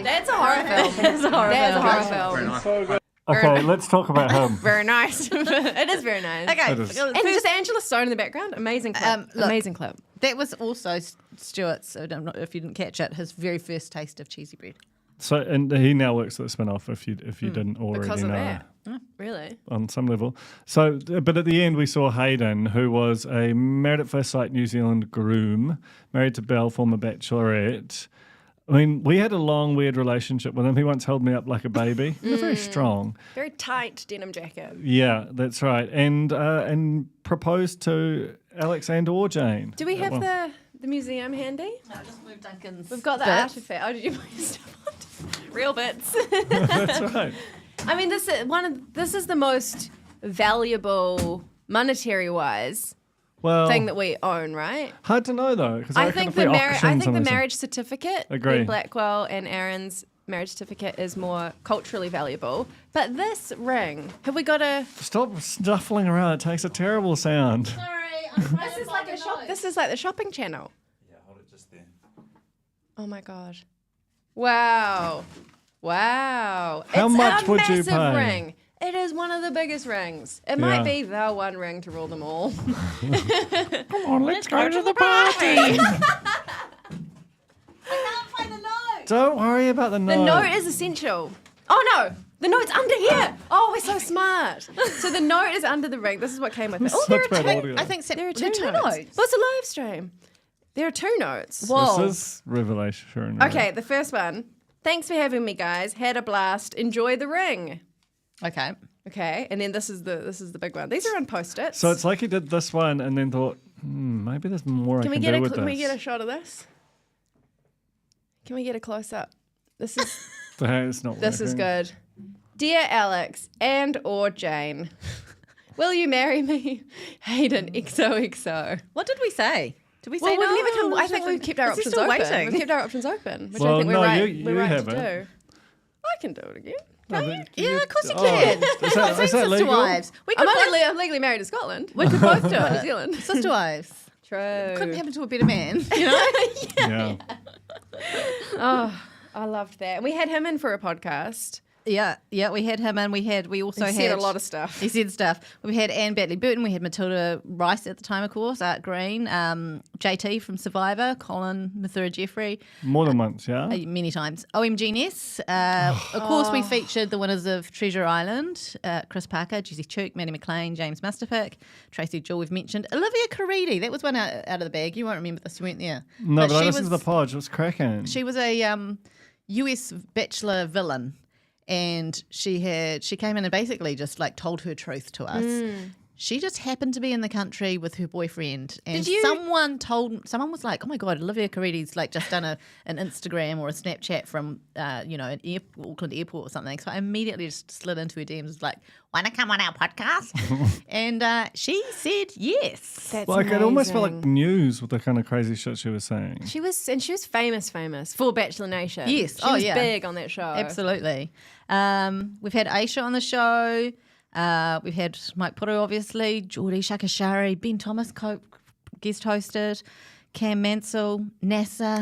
That's a horror film. That's a horror film. Okay, let's talk about him. Very nice. It is very nice. Okay. It is. And just Angela Stone in the background. Amazing clip. Look, Amazing clip. That was also Stuart's, I don't know if you didn't catch it, his very first taste of cheesy bread. So, and he now works at the Spinoff. If you didn't already Because of know, that. Really? on some level. So, but at the end we saw Hayden, who was a Married at First Sight New Zealand groom, married to Belle, former Bachelorette. I mean, we had a long, weird relationship with him. He once held me up like a baby. He was very strong. Very tight denim jacket. Yeah, that's right. And proposed to Alex and or Jane. Do we have the museum handy? No, just move Duncan's. We've got the bits. artifact. Oh, did you put your stuff on? Real bits. That's right. I mean, this is the most valuable, monetary-wise, thing that we own, right? Hard to know though, because I think the marriage marriage certificate, Agree. Lee Blackwell and Aaron's marriage certificate, is more culturally valuable. But this ring, have we got a? Stop snuffling around. It takes a terrible sound. Sorry, I'm trying This is like a shop. This is like the shopping channel. Yeah, hold it just there. Oh my god! Wow! Wow! How it's much a would you massive pay? ring. It is one of the biggest rings. It might be the one ring to rule them all. Come on, let's go to the party. I can't find the note. Don't worry about the note. The note is essential. Oh no! The note's under here. Oh, we're so smart. So the note is under the ring. This is what came with it. Oh, there Such are bad two. audio. I think There are two two notes. notes. Well, it's a live stream. There are two notes. Whoa. This is revelation. Okay, the first one. Thanks for having me, guys. Had a blast. Enjoy the ring. Okay. Okay, and then this is the big one. These are on post-its. So it's like he did this one and then thought, maybe there's more I can get do a with can this. we get a shot of this? Can we get a close up? This is It's not this is working. good. Dear Alex and or Jane, will you marry me? Hayden XOXO. What did we say? Did we say Well, we've no? never come. I think we've kept our Is he options still open. waiting? We've kept our options open, which Well, I think no, we're right. you we're right haven't. to do. I can do it again. Yeah, of course you Oh, can. is that Sister legal? wives. We could I'm legally married to Scotland. we could both do New it. Zealand. Sister wives. True. Couldn't happen to a better man, you know? Yeah. Oh, I loved that. And we had him in for a podcast. Yeah, we had him and we also He had said a lot of stuff. He said stuff. We had Anne Batley-Burton, we had Matilda Rice at the time, of course, Art Green, JT from Survivor, Colin Mathura-Jeffrey, More than once, yeah? many times. OMG Ness. Of course, we featured the winners of Treasure Island, Chris Parker, Jessie Chook, Maddie McLean, James Mustafic, Tracy Jewell, we've mentioned. Olivia Caridi, that was one out of the bag. You won't remember this, you weren't there. No, but I she listened to the pod. It was cracking. She was a US Bachelor villain. And she came in and basically just like told her truth to us. She just happened to be in the country with her boyfriend, and someone was like, "Oh my God, Olivia Caridi's like just done an Instagram or a Snapchat from an Auckland airport or something." So I immediately just slid into her DMs, was like, "Want to come on our podcast?" And she said yes. That's like amazing. it almost felt like news with the kind of crazy shit she was saying. She was famous for Bachelor Nation. Yes. She was big on that show. Absolutely. We've had Aisha on the show. We've had Mike Puru, obviously, Geordie Shakashari, Ben Thomas guest hosted, Cam Mansell, NASA.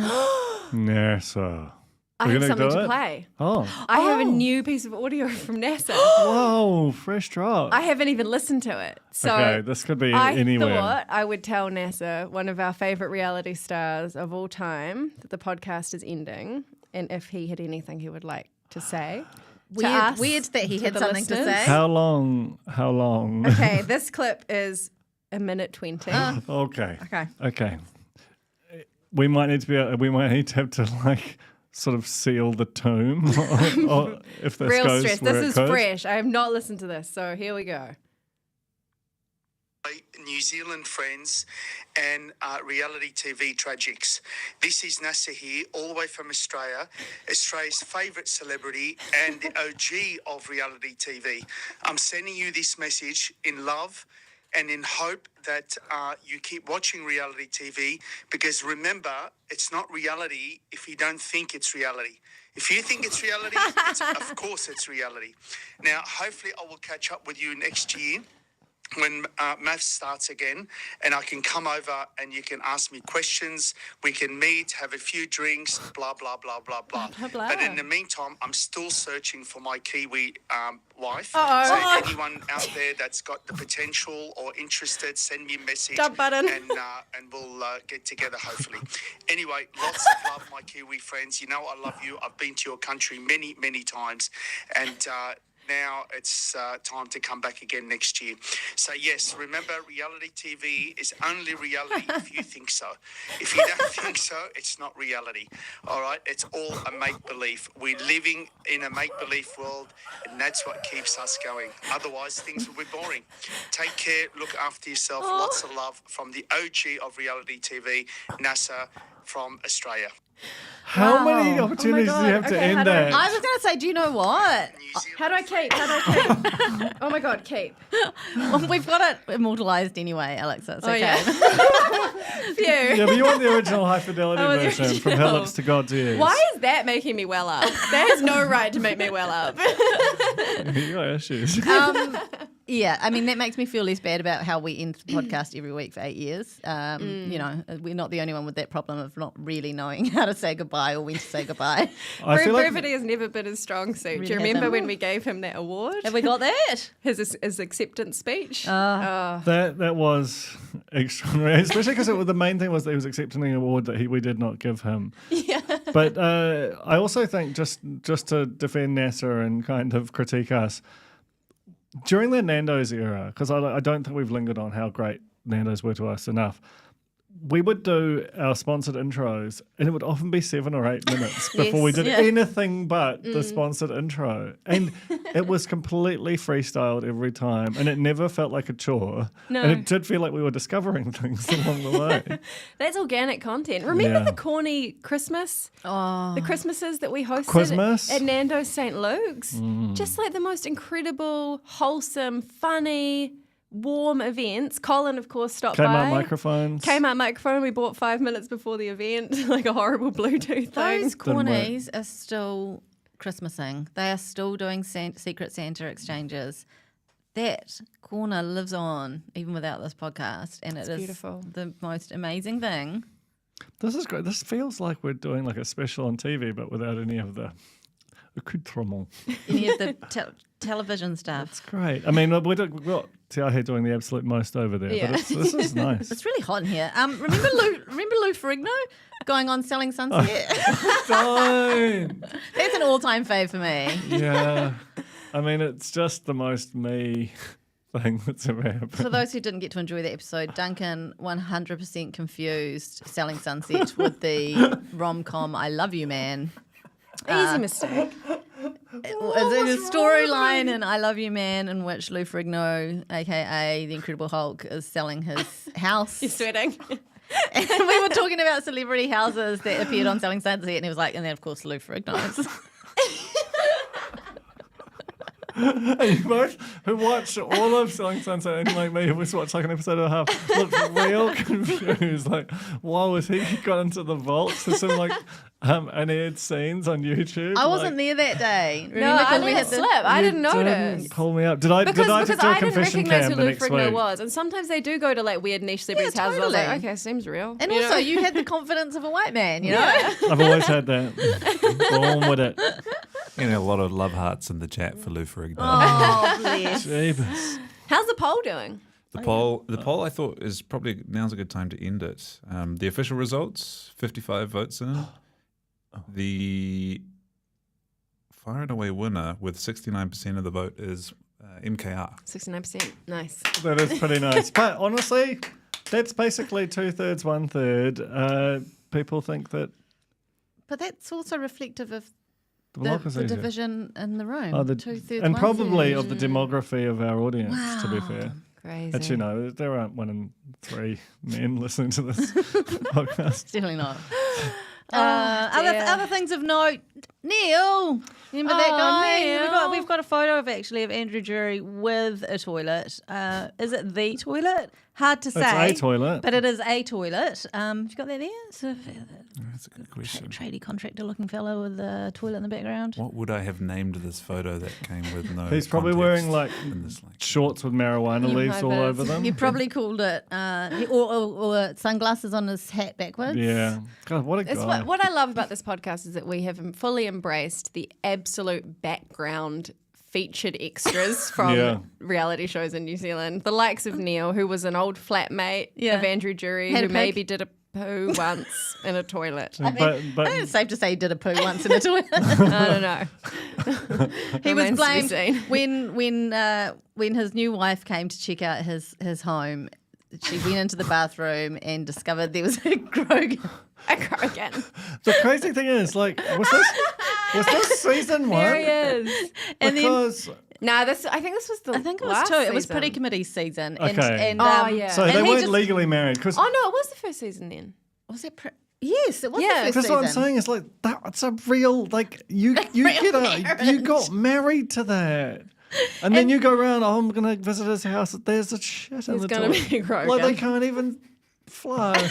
NASA. I We're have gonna something do to it? play. Oh. I have a new piece of audio from NASA. Whoa, fresh drop. I haven't even listened to it. So okay, this could be I anywhere. thought I would tell NASA, one of our favourite reality stars of all time, that the podcast is ending, and if he had anything he would like to say. Weird that he had something to say. How long? Okay, this clip is 1:20. Okay. We might need to have to like sort of seal the tomb or if this Real goes stress. where This it is could. fresh. I have not listened to this, so here we go. New Zealand friends and reality TV tragics. This is Nasser here, all the way from Australia, Australia's favourite celebrity and the OG of reality TV. I'm sending you this message in love and in hope that you keep watching reality TV, because remember, it's not reality if you don't think it's reality. If you think it's reality, of course it's reality. Now, hopefully I will catch up with you next year when maths starts again, and I can come over and you can ask me questions, we can meet, have a few drinks, blah, blah, blah, blah, blah. Blah, blah. But in the meantime, I'm still searching for my Kiwi wife. Uh-oh. So anyone out there that's got the potential or interested, send me a message. Dump button. And we'll get together, hopefully. Anyway, lots of love, my Kiwi friends. You know I love you. I've been to your country many, many times. And now it's time to come back again next year. So yes, remember, reality TV is only reality if you think so. If you don't think so, it's not reality. All right, it's all a make-believe. We're living in a make-believe world, and that's what keeps us going. Otherwise, things will be boring. Take care, look after yourself. Lots of love from the OG of reality TV, NASA from Australia. How many opportunities do you have to end that? I was going to say, do you know what? How do I keep? Oh my God, keep. Well, we've got it immortalised anyway, Alex. It's okay. Yeah. Phew. Yeah, but you want the original high fidelity the version from Her Lips to God's Ears. Why is that making me well up? That has no right to make me well up. You got issues. Yeah, I mean, that makes me feel less bad about how we end the podcast every week for 8 years. You know, we're not the only one with that problem of not really knowing how to say goodbye or when to say goodbye. I feel like Brevity has never been his strong suit. Really Do you remember hasn't. when we gave him that award? Have we got that? His acceptance speech? that was extraordinary, especially because the main thing was that he was accepting an award that we did not give him. Yeah. But I also think just to defend NASA and kind of critique us, during the Nando's era, because I don't think we've lingered on how great Nando's were to us enough, we would do our sponsored intros and it would often be 7 or 8 minutes before we did anything but the sponsored intro. And it was completely freestyled every time and it never felt like a chore. No. And it did feel like we were discovering things along the way. That's organic content. Remember the corny Christmas? Oh. The Christmases that we hosted Christmas? at Nando's St. Luke's? Just like the most incredible, wholesome, funny, warm events. Colin, of course, stopped by. Came out microphone. We bought 5 minutes before the event, like a horrible Bluetooth thing. Those cornies are still Christmasing. They are still doing Secret Santa exchanges. That corner lives on even without this podcast, and it's beautiful. The most amazing thing. This is great. This feels like we're doing like a special on TV, but without any of the accoutrement. Any of the television stuff. It's great. I mean, we've got Tiahe doing the absolute most over there, but this is nice. It's really hot in here. Remember Lou Ferrigno going on Selling Sunset? Don't. That's an all-time fave for me. Yeah. I mean, it's just the most me thing that's ever happened. For those who didn't get to enjoy the episode, Duncan 100% confused Selling Sunset with the rom-com I Love You Man. Easy mistake. There's a storyline in I Love You Man in which Lou Ferrigno, a.k.a. the Incredible Hulk, is selling his house. You're sweating. And we were talking about celebrity houses that appeared on Selling Sunset, and he was like, and then, of course, Lou Ferrigno's. And you both who watched all of Selling Sunset and like me who watched like an episode and a half looked real confused. Like, whoa, has he got into the vaults? There's some like unaired scenes on YouTube. I wasn't there that day. No, I let it slip. I didn't notice. Pull me up. Did I Because do a I didn't confession recognise cam who the Lou next Ferrigno week? was. And sometimes they do go to like weird niche celebrities' houses. I was like, totally. okay, seems real. And you also, know? you had the confidence of a white man, you know? I've always had that. Born with it. And a lot of love hearts in the chat for Lou Ferrigno. Oh, bless. Jeebus. How's the poll doing? The poll I thought is probably now's a good time to end it. The official results, 55 votes in. The far and away winner with 69% of the vote is MKR. 69%. Nice. That is pretty nice. But honestly, that's basically 2/3, 1/3. People think that But that's also reflective of the block is the easier. division in the room. Oh, 2/3, and probably 1/3. of the demography of our audience, to be fair. Crazy. Actually, no, there aren't 1 in 3 men listening to this podcast. Definitely not. Other things of note. Neil, remember that guy? Neil. We've got a photo of a Jury with a toilet. Is it the toilet? Hard to say. It's a toilet. But it is a toilet. You got that there? So, That's a good question. tradie contractor looking fellow with a toilet in the background. What would I have named this photo that came with no He's probably context wearing like in this, like shorts with marijuana leaves all over them. You probably called it, or sunglasses on his hat backwards. Yeah. God, what a guy. What I love about this podcast is that we have fully embraced the absolute background featured extras from reality shows in New Zealand. The likes of Neil, who was an old flatmate of Andrew Jury, Had a who pig. maybe did a poo once in a toilet. I think it's safe to say he did a poo once in a toilet. I don't know. He was Remains to be blamed seen. when his new wife came to check out his home. She went into the bathroom and discovered there was a Grogan. A Grogan. The crazy thing is, like, was this season one? There he is. And Because I think this was the I think it was last 2. It was season. Pretty Committee season. Okay. And so and they he weren't just- legally married. Cause, Oh no, it was the first season then. Was it? Yes, it was Yeah, the first That's season. what I'm saying. It's like that's a real you got married to that, and then you go around. Oh, I'm gonna visit his house. There's a shit in There's the gonna toilet. be a Grogan. Like they can't even flush.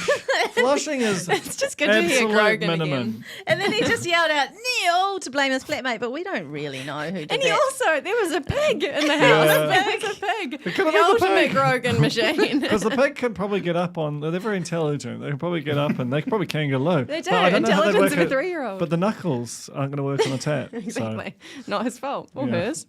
Flushing is It's just good to hear absolute Grogan minimum. again. And then he just yelled out Neil to blame his flatmate, but we don't really know who did And that. there was a pig in the house. Yeah. There was a pig. They could've The had the ultimate pig. Grogan machine. Because the pig can probably get up on. They're very intelligent. They can probably get up and they probably can get low. They do. But I don't know how they'd Intelligence work of a it, 3-year-old. But the knuckles aren't going to work on a tap. Exactly. Not his fault or Yeah. hers.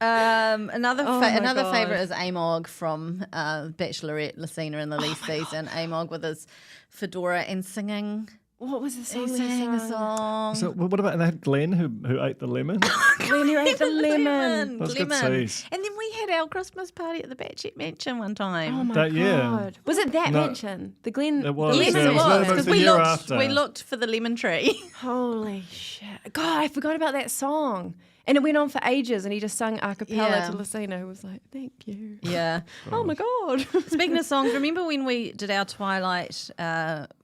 Another Oh my another God. favourite is Amog from Bachelorette Lucina in the least season. Amog with his fedora and singing. What was the He song? sang a song. So what about that Glenn who ate the lemon? When you ate the lemon. That's good Lemon. seas. And then we had our Christmas party at the Batchet Mansion one time. Oh my That year. God. Was it that No. mansion? The Glen? It was, Yes, yeah, it it was was the because year after. we looked for the lemon tree. Holy shit. God, I forgot about that song. And it went on for ages and he just sung a cappella Yeah. to Lucina, who was like, thank you. Yeah. Oh my God. Speaking of songs, remember when we did our Twilight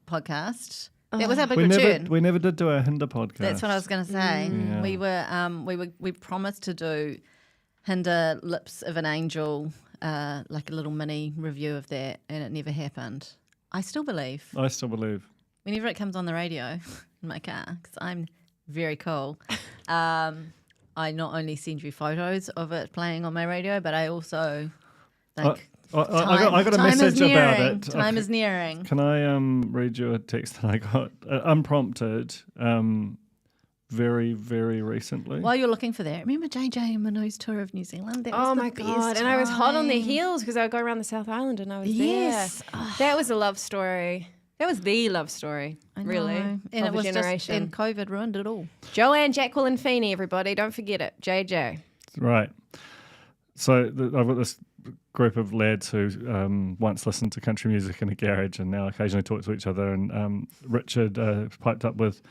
podcast? That was our big We return. never did do our Hinder podcast. That's what I was going to say. Yeah. We promised to do Hinder Lips of an Angel, like a little mini review of that, and it never happened. I still believe I still believe. whenever it comes on the radio in my car, because I'm very cool. I not only send you photos of it playing on my radio, but I also think I got a time is message about nearing. it. Time is nearing. Can I read you a text that I got unprompted very, very recently? While you're looking for that, remember JJ and Manu's tour of New Zealand? That was Oh the my best God. And I was hot on their time. heels because I would go around the South Island and I was Yes. there. That was a love story. That was the love story, I really, know. And of it was a just, generation. and COVID ruined it all. Joanne, Jacqueline Feeney, everybody. Don't forget it. JJ. Right. So I've got this group of lads who once listened to country music in a garage and now occasionally talk to each other. And Richard piped up with,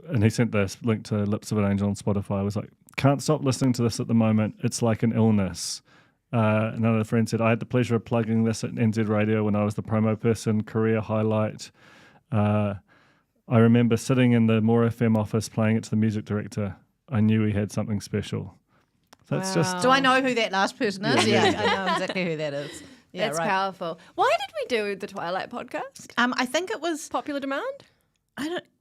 and he sent this link to Lips of an Angel on Spotify. I was like, can't stop listening to this at the moment. It's like an illness. Another friend said, I had the pleasure of plugging this at NZ Radio when I was the promo person, career highlight. I remember sitting in the More FM office playing it to the music director. I knew he had something special. That's just... Do I know who that last person is? Yeah. Yeah, I know exactly who that is. Yeah, That's right. powerful. Why did we do the Twilight podcast? I think it was Popular demand?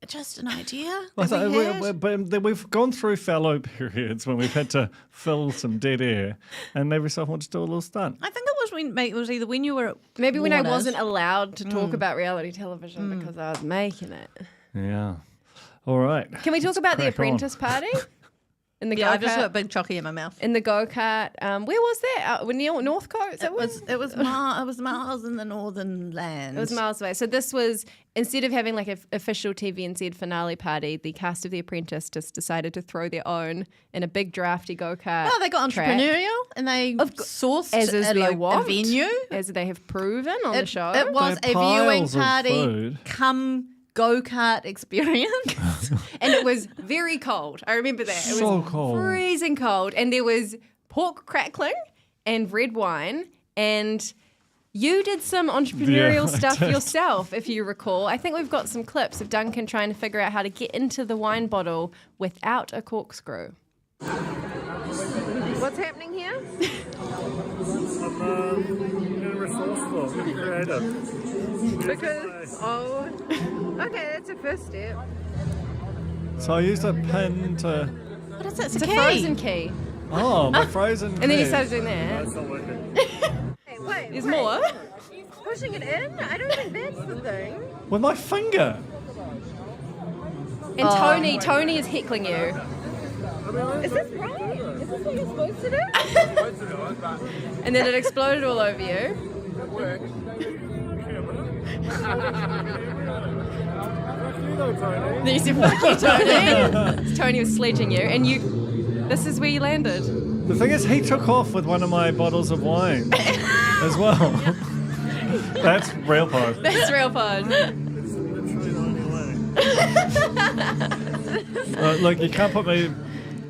just an idea. I that we had. but we've gone through fallow periods when we've had to fill some dead air, and every so often we'll just do a little stunt. I think it was either when you were at Maybe when I Warner's. wasn't allowed to talk about reality television because I was making it. Yeah. All right. Can we talk about the crack on. apprentice party? In the Yeah, I've just got a go-kart? big chocky in my mouth. In the go-kart. Where was that? Near Northcote? It was miles in the northern land. It was miles away. So this was, instead of having like an official TVNZ finale party, the cast of The Apprentice just decided to throw their own in a big drafty go-kart. Well, they got track. entrepreneurial and they sourced As is their a want, venue. as they have proven on the show. It was They're a viewing piles of party food. come go-kart experience. And it was very cold. I remember that. It So was cold. freezing cold. And there was pork crackling and red wine. And you did some entrepreneurial Yeah, I stuff did. yourself, if you recall. I think we've got some clips of Duncan trying to figure out how to get into the wine bottle without a corkscrew. What's happening here? I'm resourceful, creative. Because, okay, that's a first step. So I used a pin to... What is it? It's a frozen key. Oh, my frozen And then you key. started doing that. That's not working. Wait, there's more. Pushing it in? I don't think that's the thing. With my finger. And Tony is heckling you. Is this right? Is this what you're supposed to do? And then it exploded all over you. Then you said, fuck you, Tony. Tony was sledging you, and this is where you landed. The thing is, he took off with one of my bottles of wine as well. That's real pod. That's real pod. Look, you can't put me...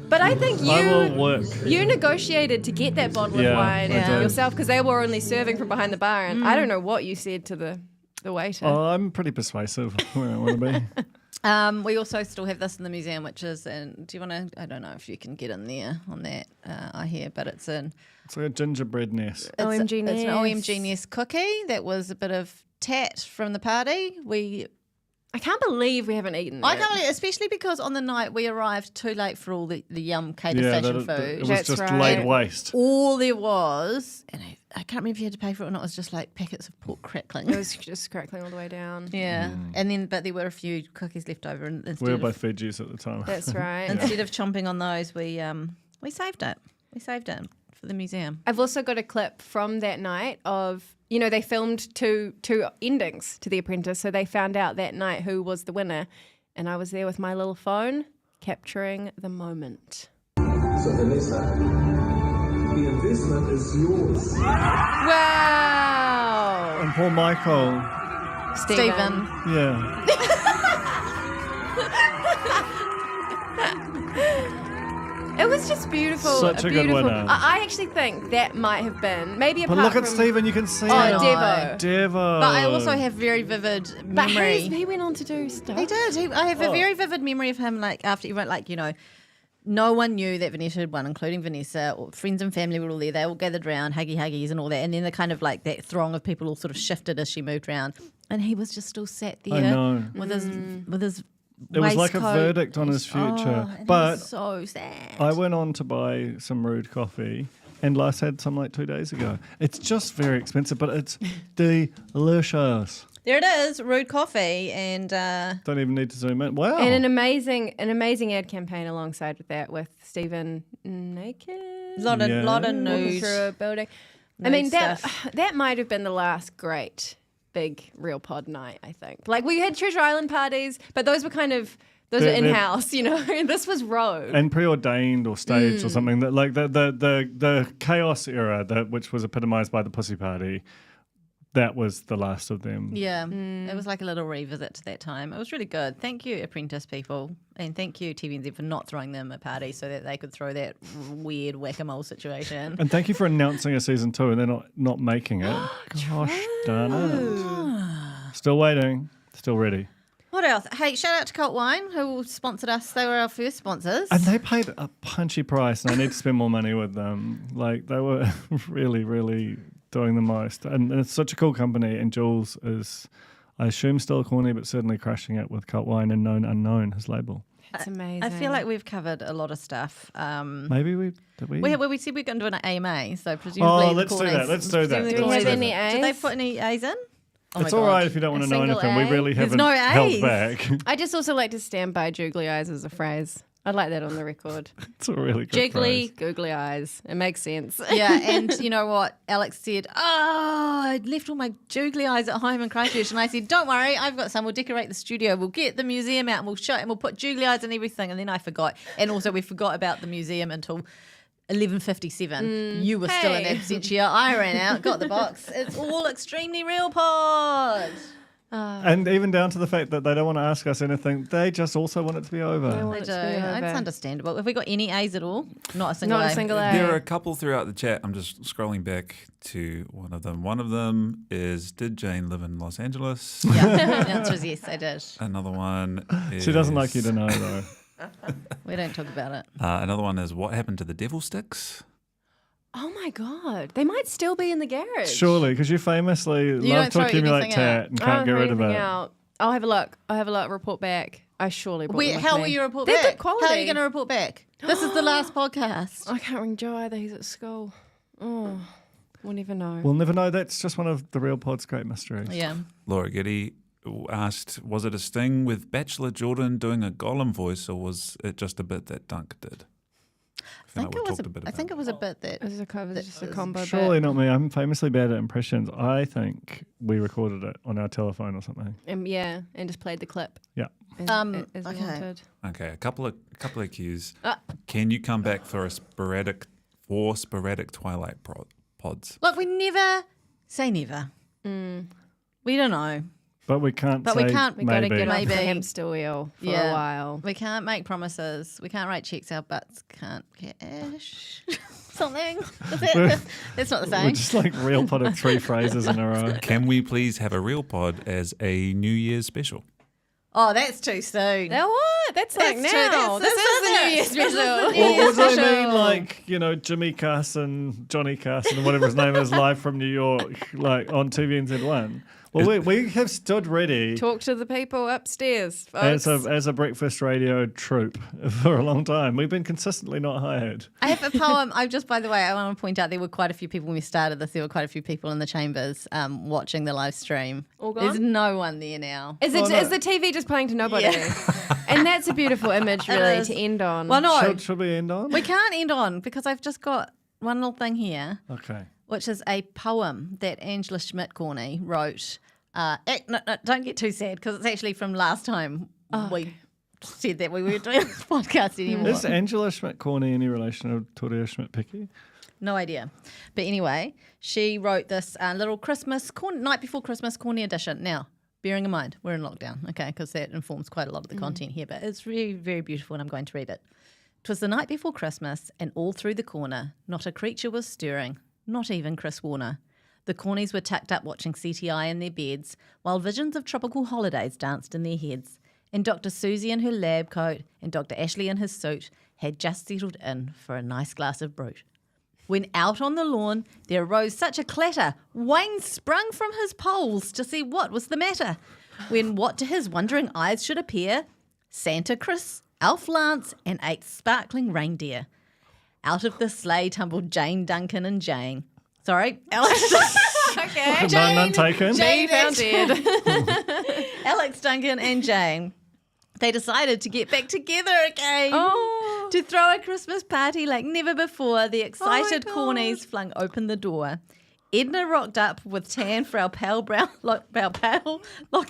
But I think I will work. you negotiated to get that bottle of wine yourself because they were only serving from behind the bar, and I don't know what you said to the waiter. Oh, I'm pretty persuasive when I want to be. We also still have this in the museum, which is do you want to? I don't know if you can get in there on that. I hear, but it's like a gingerbread nest. OMG nest. It's an OMG nest cookie that was a bit of tat from the party. I can't believe we haven't eaten that. I can't believe, especially because on the night we arrived too late for all the yum catered fashion food. It was just laid waste. All there was, and I can't remember if you had to pay for it or not. It was just like packets of pork crackling. It was just crackling all the way down. Yeah, and but there were a few cookies left over. And we were both veggies at the time. That's right. Instead of chomping on those, we saved it. We saved it for the museum. I've also got a clip from that night of, they filmed two endings to The Apprentice, so they found out that night who was the winner, and I was there with my little phone capturing the moment. So Vanessa, the investment is yours. Wow! And poor Michael. Stephen. Yeah. It was just beautiful. Such a good winner. I actually think that might have been, maybe apart But look from... at Stephen, you can see Devo. Devo. But I also have very vivid memory. But he went on to do stuff. He did. I have a very vivid memory of him, like, after he went, like, no one knew that Vanessa had won, including Vanessa. Or friends and family were all there. They all gathered around, huggies and all that. And then the kind of like that throng of people all sort of shifted as she moved around. And he was just still sat there I know. with his It was like a waistcoat. verdict on his future. And but he was so sad. I went on to buy some Rude coffee, and Lars had some like 2 days ago. It's just very expensive, but it's delicious. There it is, Rude Coffee, and Don't even need to zoom in. Wow. And an amazing ad campaign alongside with that, with Stephen naked. lot of Walking nude through a building. I nude mean, stuff. that might have been the last great big real pod night, I think. Like, we had Treasure Island parties, but those were were in-house, This was rogue. And preordained or staged or something. That like the chaos era, which was epitomised by the Pussy Party. That was the last of them. Yeah, it was like a little revisit to that time. It was really good. Thank you, Apprentice people. And thank you, TVNZ, for not throwing them a party so that they could throw that weird whack-a-mole situation. And thank you for announcing a season 2 and they're not making it. Gosh darn it. Still waiting. Still ready. What else? Hey, shout out to Cult Wine, who sponsored us. They were our first sponsors. And they paid a punchy price and I need to spend more money with them. Like, they were really, really doing the most. And it's such a cool company. And Jules is, I assume, still corny, but certainly crushing it with Cult Wine and Known Unknown, his label. It's amazing. I feel like we've covered a lot of stuff. Maybe we did. We said we were going to do an AMA, so presumably let's do that. Let's do that. Do we have any A's? Did they put any A's in? Oh it's all right if you don't want to know single anything. A? We really There's haven't no held A's. back. I just also like to stand by googly eyes as a phrase. I'd like that on the record. It's a really good Jiggly, phrase. googly eyes. It makes sense. Yeah, and you know what? Alex said, I left all my googly eyes at home in Christchurch. And I said, don't worry, I've got some. We'll decorate the studio. We'll get the museum out and we'll show it and we'll put googly eyes and everything. And then I forgot. And also we forgot about the museum until 11:57. You were still in absentia. I ran out, got the box. It's all extremely real pod. And even down to the fact that they don't want to ask us anything, they just also want it to be over. They do. It's understandable. Have we got any A's at all? Not a single A. Not a single A. There are a couple throughout the chat. I'm just scrolling back to one of them. One of them is, did Jane live in Los Angeles? Yeah, the answer is yes, I did. Another one is... She doesn't like you to know, though. We don't talk about it. Another one is, what happened to the devil sticks? Oh my God. They might still be in the garage. Surely, because you famously love don't to throw accumulate anything out. tat and can't get rid of it. Out. I'll have a look. Report back. I surely bought them with How me. will you report They're back? good quality. How are you going to report back? This is the last podcast. I can't ring Joe either. He's at school. Oh, we'll never know. We'll never know. That's just one of the Real Pod's great mysteries. Yeah. Laura Getty asked, was it a sting with Bachelor Jordan doing a Gollum voice, or was it just a bit that Dunk did? I think it was a bit that. It was just a combo. Surely not me. I'm famously bad at impressions. I think we recorded it on our telephone or something. And just played the clip. Yeah. As we wanted. Okay, a couple of cues. Can you come back for sporadic Twilight pods? Look, we never say never. We don't know. But we can't But say we can't. We got to get off Maybe. the hamster wheel for a while. We can't make promises. We can't write checks. Our butts can't cash. Something. That's not the We're same. just like real pod of 3 phrases in a row. Can we please have a real pod as a New Year's special? Oh, that's too soon. Now what? That's like That's now. true. This is the New Year's special. What do they mean, like, Jimmy Carson, Johnny Carson, whatever his name is, live from New York, like on TVNZ1? Well, we have stood ready Talk to the people upstairs, folks. as a breakfast radio troupe for a long time. We've been consistently not hired. I have a poem. By the way, I want to point out there were quite a few people when we started this. There were quite a few people in the chambers watching the live stream. All gone? There's no one there now. Is the TV just playing to nobody? Yeah. And that's a beautiful image, really, to end on. Well, no. Should we end on? We can't end on because I've just got one little thing here. Okay. Which is a poem that Angela Schmidt-Corney wrote. No, don't get too sad because it's actually from last time we said that we were doing this podcast anymore. Is Angela Schmidt-Corney any relation to Toria Schmidt-Picky? No idea. But anyway, she wrote this little night before Christmas Corny edition. Now, bearing in mind, we're in lockdown, okay, because that informs quite a lot of the content here, but it's really, very beautiful and I'm going to read it. 'Twas the night before Christmas and all through the corner, not a creature was stirring, not even Chris Warner. The Cornies were tucked up watching CTI in their beds, while visions of tropical holidays danced in their heads. And Dr. Susie in her lab coat and Dr. Ashley in his suit had just settled in for a nice glass of brute. When out on the lawn there arose such a clatter, Wayne sprung from his poles to see what was the matter. When what to his wondering eyes should appear? Santa Chris, Elf Lance, and 8 sparkling reindeer. Out of the sleigh tumbled Jane, Duncan, and Jane. Sorry, Alex. Okay. None taken. Jane found dead. Alex, Duncan, and Jane. They decided to get back together again. Oh. To throw a Christmas party like never before. The excited Cornies flung open the door. Edna rocked up with tan for our pale lockdown. Oh,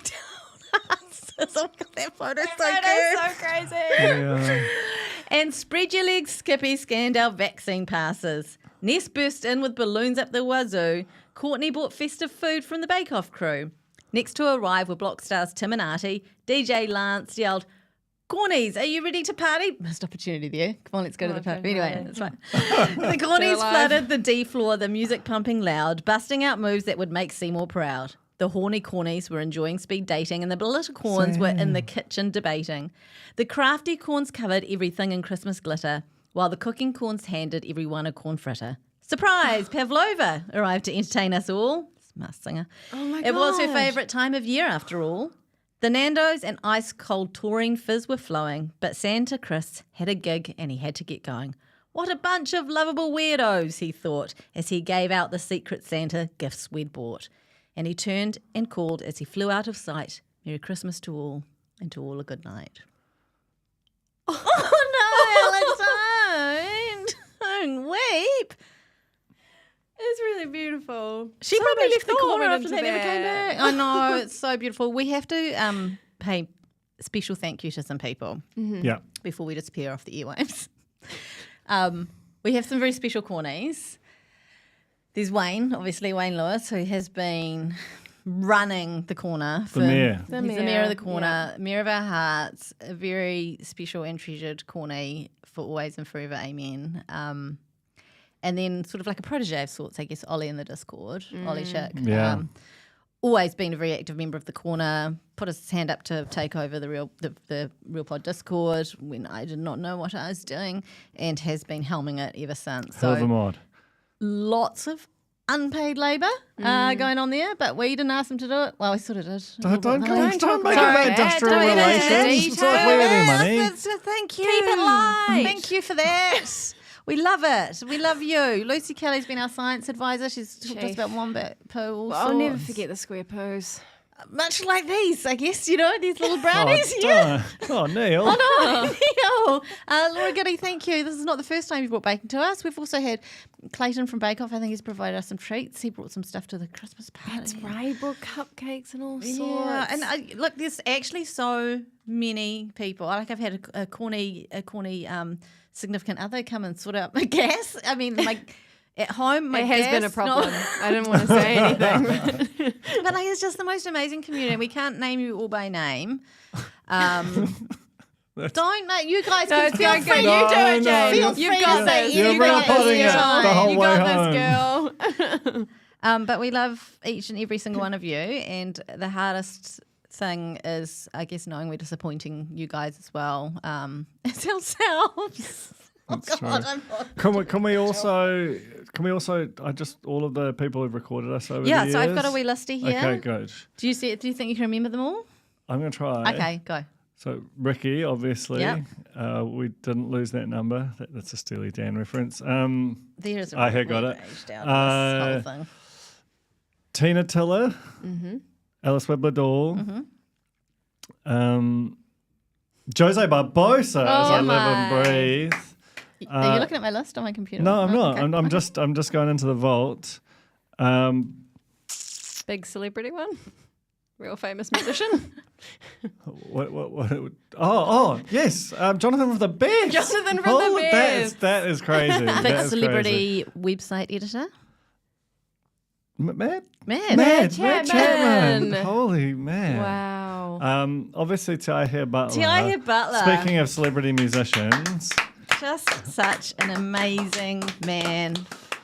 that photo's so good. So crazy. Yeah. And spread your legs, Skippy scanned our vaccine passes. Ness burst in with balloons up the wazoo. Courtney bought festive food from the Bake Off crew. Next to arrive were Block stars Tim and Artie. DJ Lance yelled, Cornies, are you ready to party? Missed opportunity there. Come on, let's go to the party. Anyway, that's right. The Cornies flooded the D floor, the music pumping loud, busting out moves that would make Seymour proud. The horny Cornies were enjoying speed dating and the bitter corns were in the kitchen debating. The crafty corns covered everything in Christmas glitter, while the cooking corns handed everyone a corn fritter. Surprise! Pavlova arrived to entertain us all. Masked singer. Oh my It was her gosh. favourite time of year after all. The Nando's and ice-cold taurine fizz were flowing, but Santa Chris had a gig and he had to get going. What a bunch of lovable weirdos, he thought, as he gave out the Secret Santa gifts we'd bought. And he turned and called as he flew out of sight, Merry Christmas to all, and to all a good night. Oh no, Alex, don't weep. It's really beautiful. She So probably much left the thought corner went after into that never came back. I know, it's so beautiful. We have to pay special thank you to some people Yeah. before we disappear off the airwaves. We have some very special cornies. There's Wayne, obviously Wayne Lewis, who has been running the corner. The mayor. He's the mayor of the corner, mayor of our hearts, a very special and treasured corny for always and forever, amen. And then sort of like a protege of sorts, I guess, Ollie in the Discord, Ollie Chick. Yeah. Always been a very active member of the corner, put his hand up to take over the Real Pod Discord when I did not know what I was doing and has been helming it ever since. Hell of a mod. Lots of unpaid labour going on there, but we didn't ask them to do it. Well, we sort of did. Don't make Sorry. it about industrial Don't relations. It's like where are their money? Thank you. Keep it light. Thank you for that. We love it. We love you. Lucy Kelly's been our science advisor. She's talked to us about wombat poo. I'll never forget the square poos. Much like these, I guess, these little brownies. Neil. Oh, Neil. Laura Goody, thank you. This is not the first time you've brought bacon to us. We've also had Clayton from Bake Off. I think he's provided us some treats. He brought some stuff to the Christmas party. That's right. He brought cupcakes and all sorts. Yeah, and look, there's actually so many people. I've had a corny significant other come and sort out my gas. I mean, at home, my it has gas, been a problem. I didn't want to say anything. But it's just the most amazing community. We can't name you all by name. Don't know. You guys can feel free. You do it, Jane. Feel free to say You're potting it the whole way home. Girl. But we love each and every single one of you. And the hardest thing is, I guess, knowing we're disappointing you guys as well as ourselves. That's true. Can we also just all of the people who've recorded us over the years? So I've got a wee listy here. Okay, good. Do you think you can remember them all? I'm going to try. Okay, go. So Ricky, obviously, Yep. We didn't lose that number. That's a Steely Dan reference. There's a I had got it. aged out of this whole thing. Tina Tiller, Mm-hmm. Alice Webley-Dall, Jose Barbosa, as I live and breathe. Are you looking at my list on my computer? No, I'm not. Okay. I'm just going into the vault. Big celebrity one. Real famous musician. What? Oh, yes. Jonathan from the Best. Jonathan from the Best. That is crazy. Big celebrity website editor. Matt Chapman. Holy man. Wow. Obviously, Tiahir Butler. Tiahir Butler. Speaking of celebrity musicians. Just such an amazing man,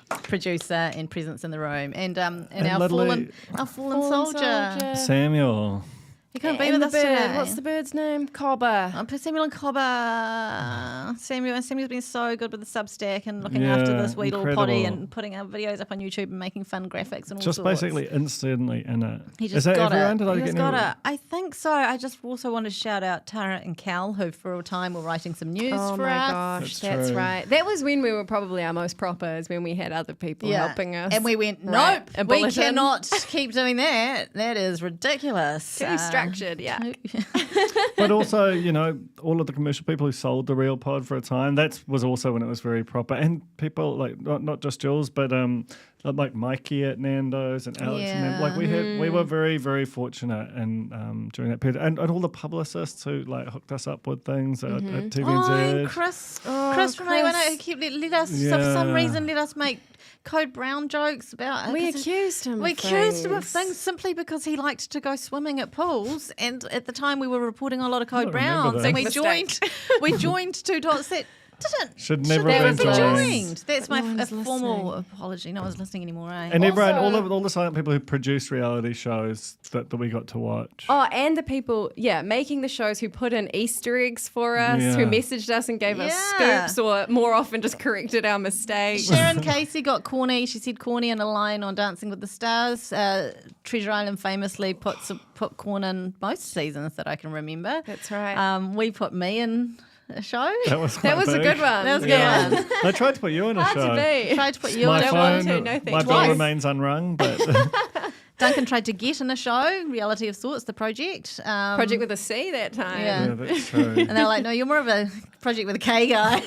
producer, and presence in the room, and our fallen soldier. Samuel. He couldn't be with us today. What's the bird's name? Cobber. Samuel and Cobber. Samuel's been so good with the Substack and looking after this wee little potty and putting our videos up on YouTube and making fun graphics and all just sorts. basically instantly in it. He just Is that got everyone? it. Did I He get just got any- it. I think so. I just also want to shout out Tara and Cal, who for a time were writing some news Oh for my us. gosh, That's that's true. right. That was when we were probably our most proper, is when we had other people helping us. And we went, write nope, a we bulletin. cannot keep doing that. That is ridiculous. Too structured, yeah. But also, all of the commercial people who sold the Real Pod for a time, that was also when it was very proper. And people like not just Jules, but like Mikey at Nando's and Alex and them. Like we were very, very fortunate and during that period. And all the publicists who hooked us up with things at TVNZ. And Chris from A1 who kept let us for some reason let us make Code Brown jokes about. We accused him. We accused him of things simply because he liked to go swimming at pools, and at the time we were reporting on a lot of Code Browns, and we joined 2 dots that didn't. Should never have been joined. That's my formal apology. No one's listening anymore. And everyone, all the silent people who produce reality shows that we got to watch. Oh, and the people, making the shows who put in Easter eggs for us, who messaged us and gave us scoops, or more often just corrected our mistakes. Sharon Casey got corny. She said corny in a line on Dancing with the Stars. Treasure Island famously put corn in most seasons that I can remember. That's right. We put me in a show. That was a good one. That was a good one. I tried to put you in a show. Tried to put you My in a phone, show. No, thank my you. bell remains unrung, but Duncan tried to get in a show, Reality of Sorts, the project. Project with a C that time. Yeah. yeah, that's true. And they were like, no, you're more of a project with a K guy.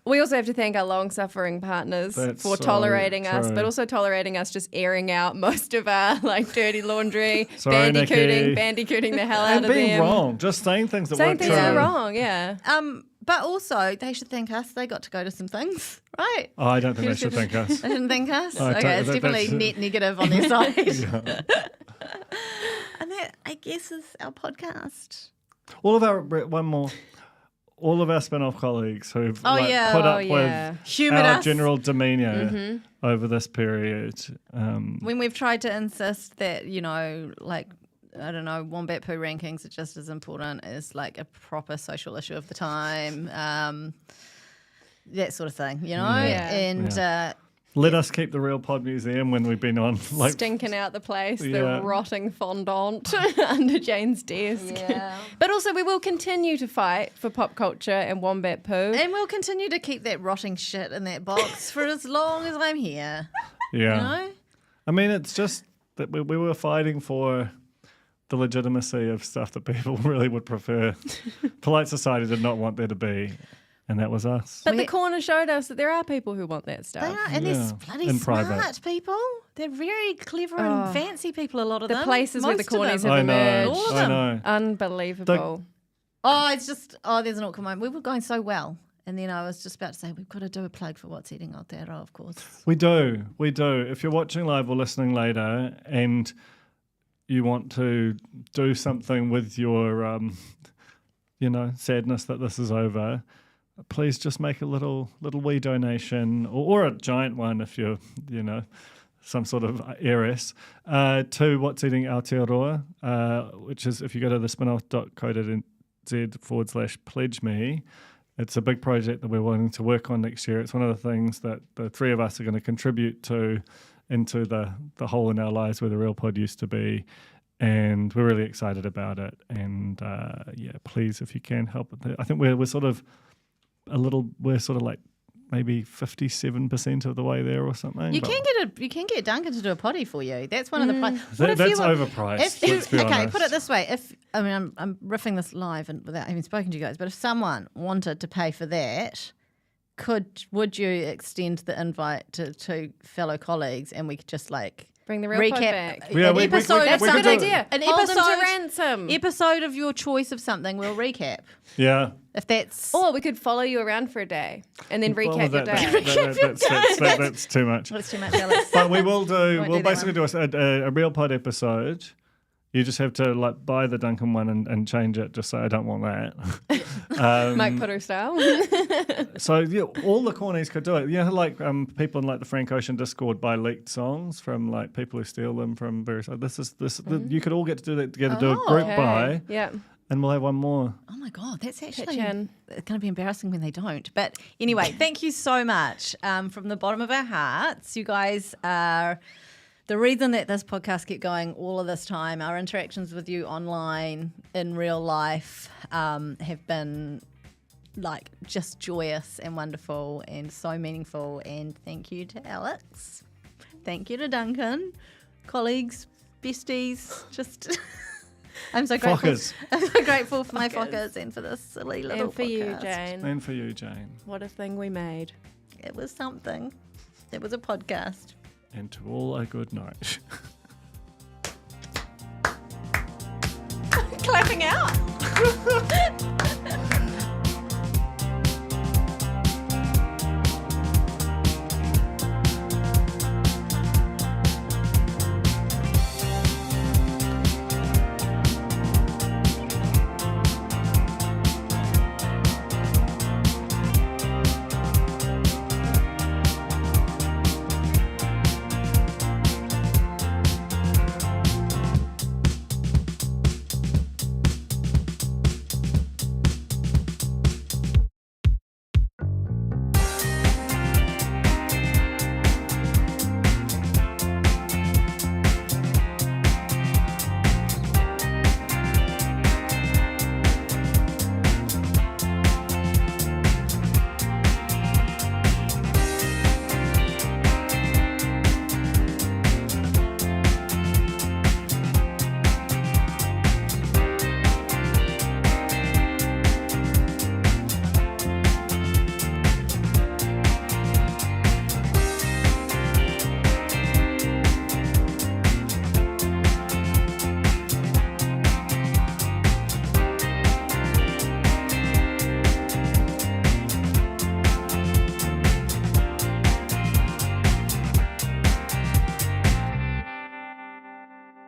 We also have to thank our long-suffering partners That's for so tolerating us, true. but also tolerating us just airing out most of our dirty laundry, Sorry, Nikki. bandicooting the hell out And of being them. wrong, just saying things that Saying weren't things true. that are wrong, yeah. But also, they should thank us. They got to go to some things, right? Oh, I don't think they should thank us. They didn't thank us? I Okay, don't- it's that- definitely that's- net negative on their side. Yeah. And that, I guess, is our podcast. All of our spin-off colleagues who've put up with Humoured our us. general demeanour over this period. When we've tried to insist that, I don't know, Wombat Poo rankings are just as important as a proper social issue of the time, that sort of thing, And Let us keep the Real Pod Museum when we've been on. Stinking out the place, Yeah. the rotting fondant under Jane's desk. Yeah. But also we will continue to fight for pop culture and Wombat Poo. And we'll continue to keep that rotting shit in that box for as long as I'm here. Yeah. You know? I mean, it's just that we were fighting for the legitimacy of stuff that people really would prefer. Polite society did not want there to be, and that was us. But the corner showed us that there are people who want that stuff. They are, and they're bloody in smart private. people. They're very clever and fancy people, a lot of The them. places where the Most of cornies them. have I know, emerged. All of I them. know. Unbelievable. It's just, there's an awkward moment. We were going so well. And then I was just about to say, we've got to do a plug for What's Eating Aotearoa, of course. We do. If you're watching live or listening later and you want to do something with your, sadness that this is over, please just make a little wee donation or a giant one if you're, some sort of heiress, to What's Eating Aotearoa, which is if you go to the spinoff.co.nz/pledge me. It's a big project that we're wanting to work on next year. It's one of the things that the three of us are going to contribute to into the hole in our lives where the Real Pod used to be. And we're really excited about it. And please, if you can help with it. I think we're sort of like maybe 57% of the way there or something. You can get Duncan to do a potty for you. That's one of the prices. That's overpriced. Let's be honest. Put it this way: I'm riffing this live and without having spoken to you guys, but if someone wanted to pay for that, would you extend the invite to fellow colleagues and we could just bring the Real Pod back? Yeah, an episode. That's a good idea. An Hold episode them to ransom. Episode of your choice of something. We'll recap. Yeah. If that's Or we could follow you around for a day and then recap your day. That's too much. That's too much, Alex. But we will do. Won't We'll do that basically do a Real Pod episode. You just have to buy the Duncan one and change it. Just say I don't want that. Mike Potter style. So all the cornies could do it. People in the Frank Ocean Discord buy leaked songs from people who steal them from various. You could all get to do that together. Do a group buy. Yeah. And we'll have one more. Oh my God, that's actually going to be embarrassing when they don't. But anyway, thank you so much from the bottom of our hearts. You guys are the reason that this podcast kept going all of this time. Our interactions with you online, in real life, have been just joyous and wonderful and so meaningful. And thank you to Alex. Thank you to Duncan, colleagues, besties, just... I'm so grateful. Fockers. I'm so grateful for my fockers and for this silly little And for you, podcast. Jane. And for you, Jane. What a thing we made. It was something. It was a podcast. And to all a good night. Clapping out.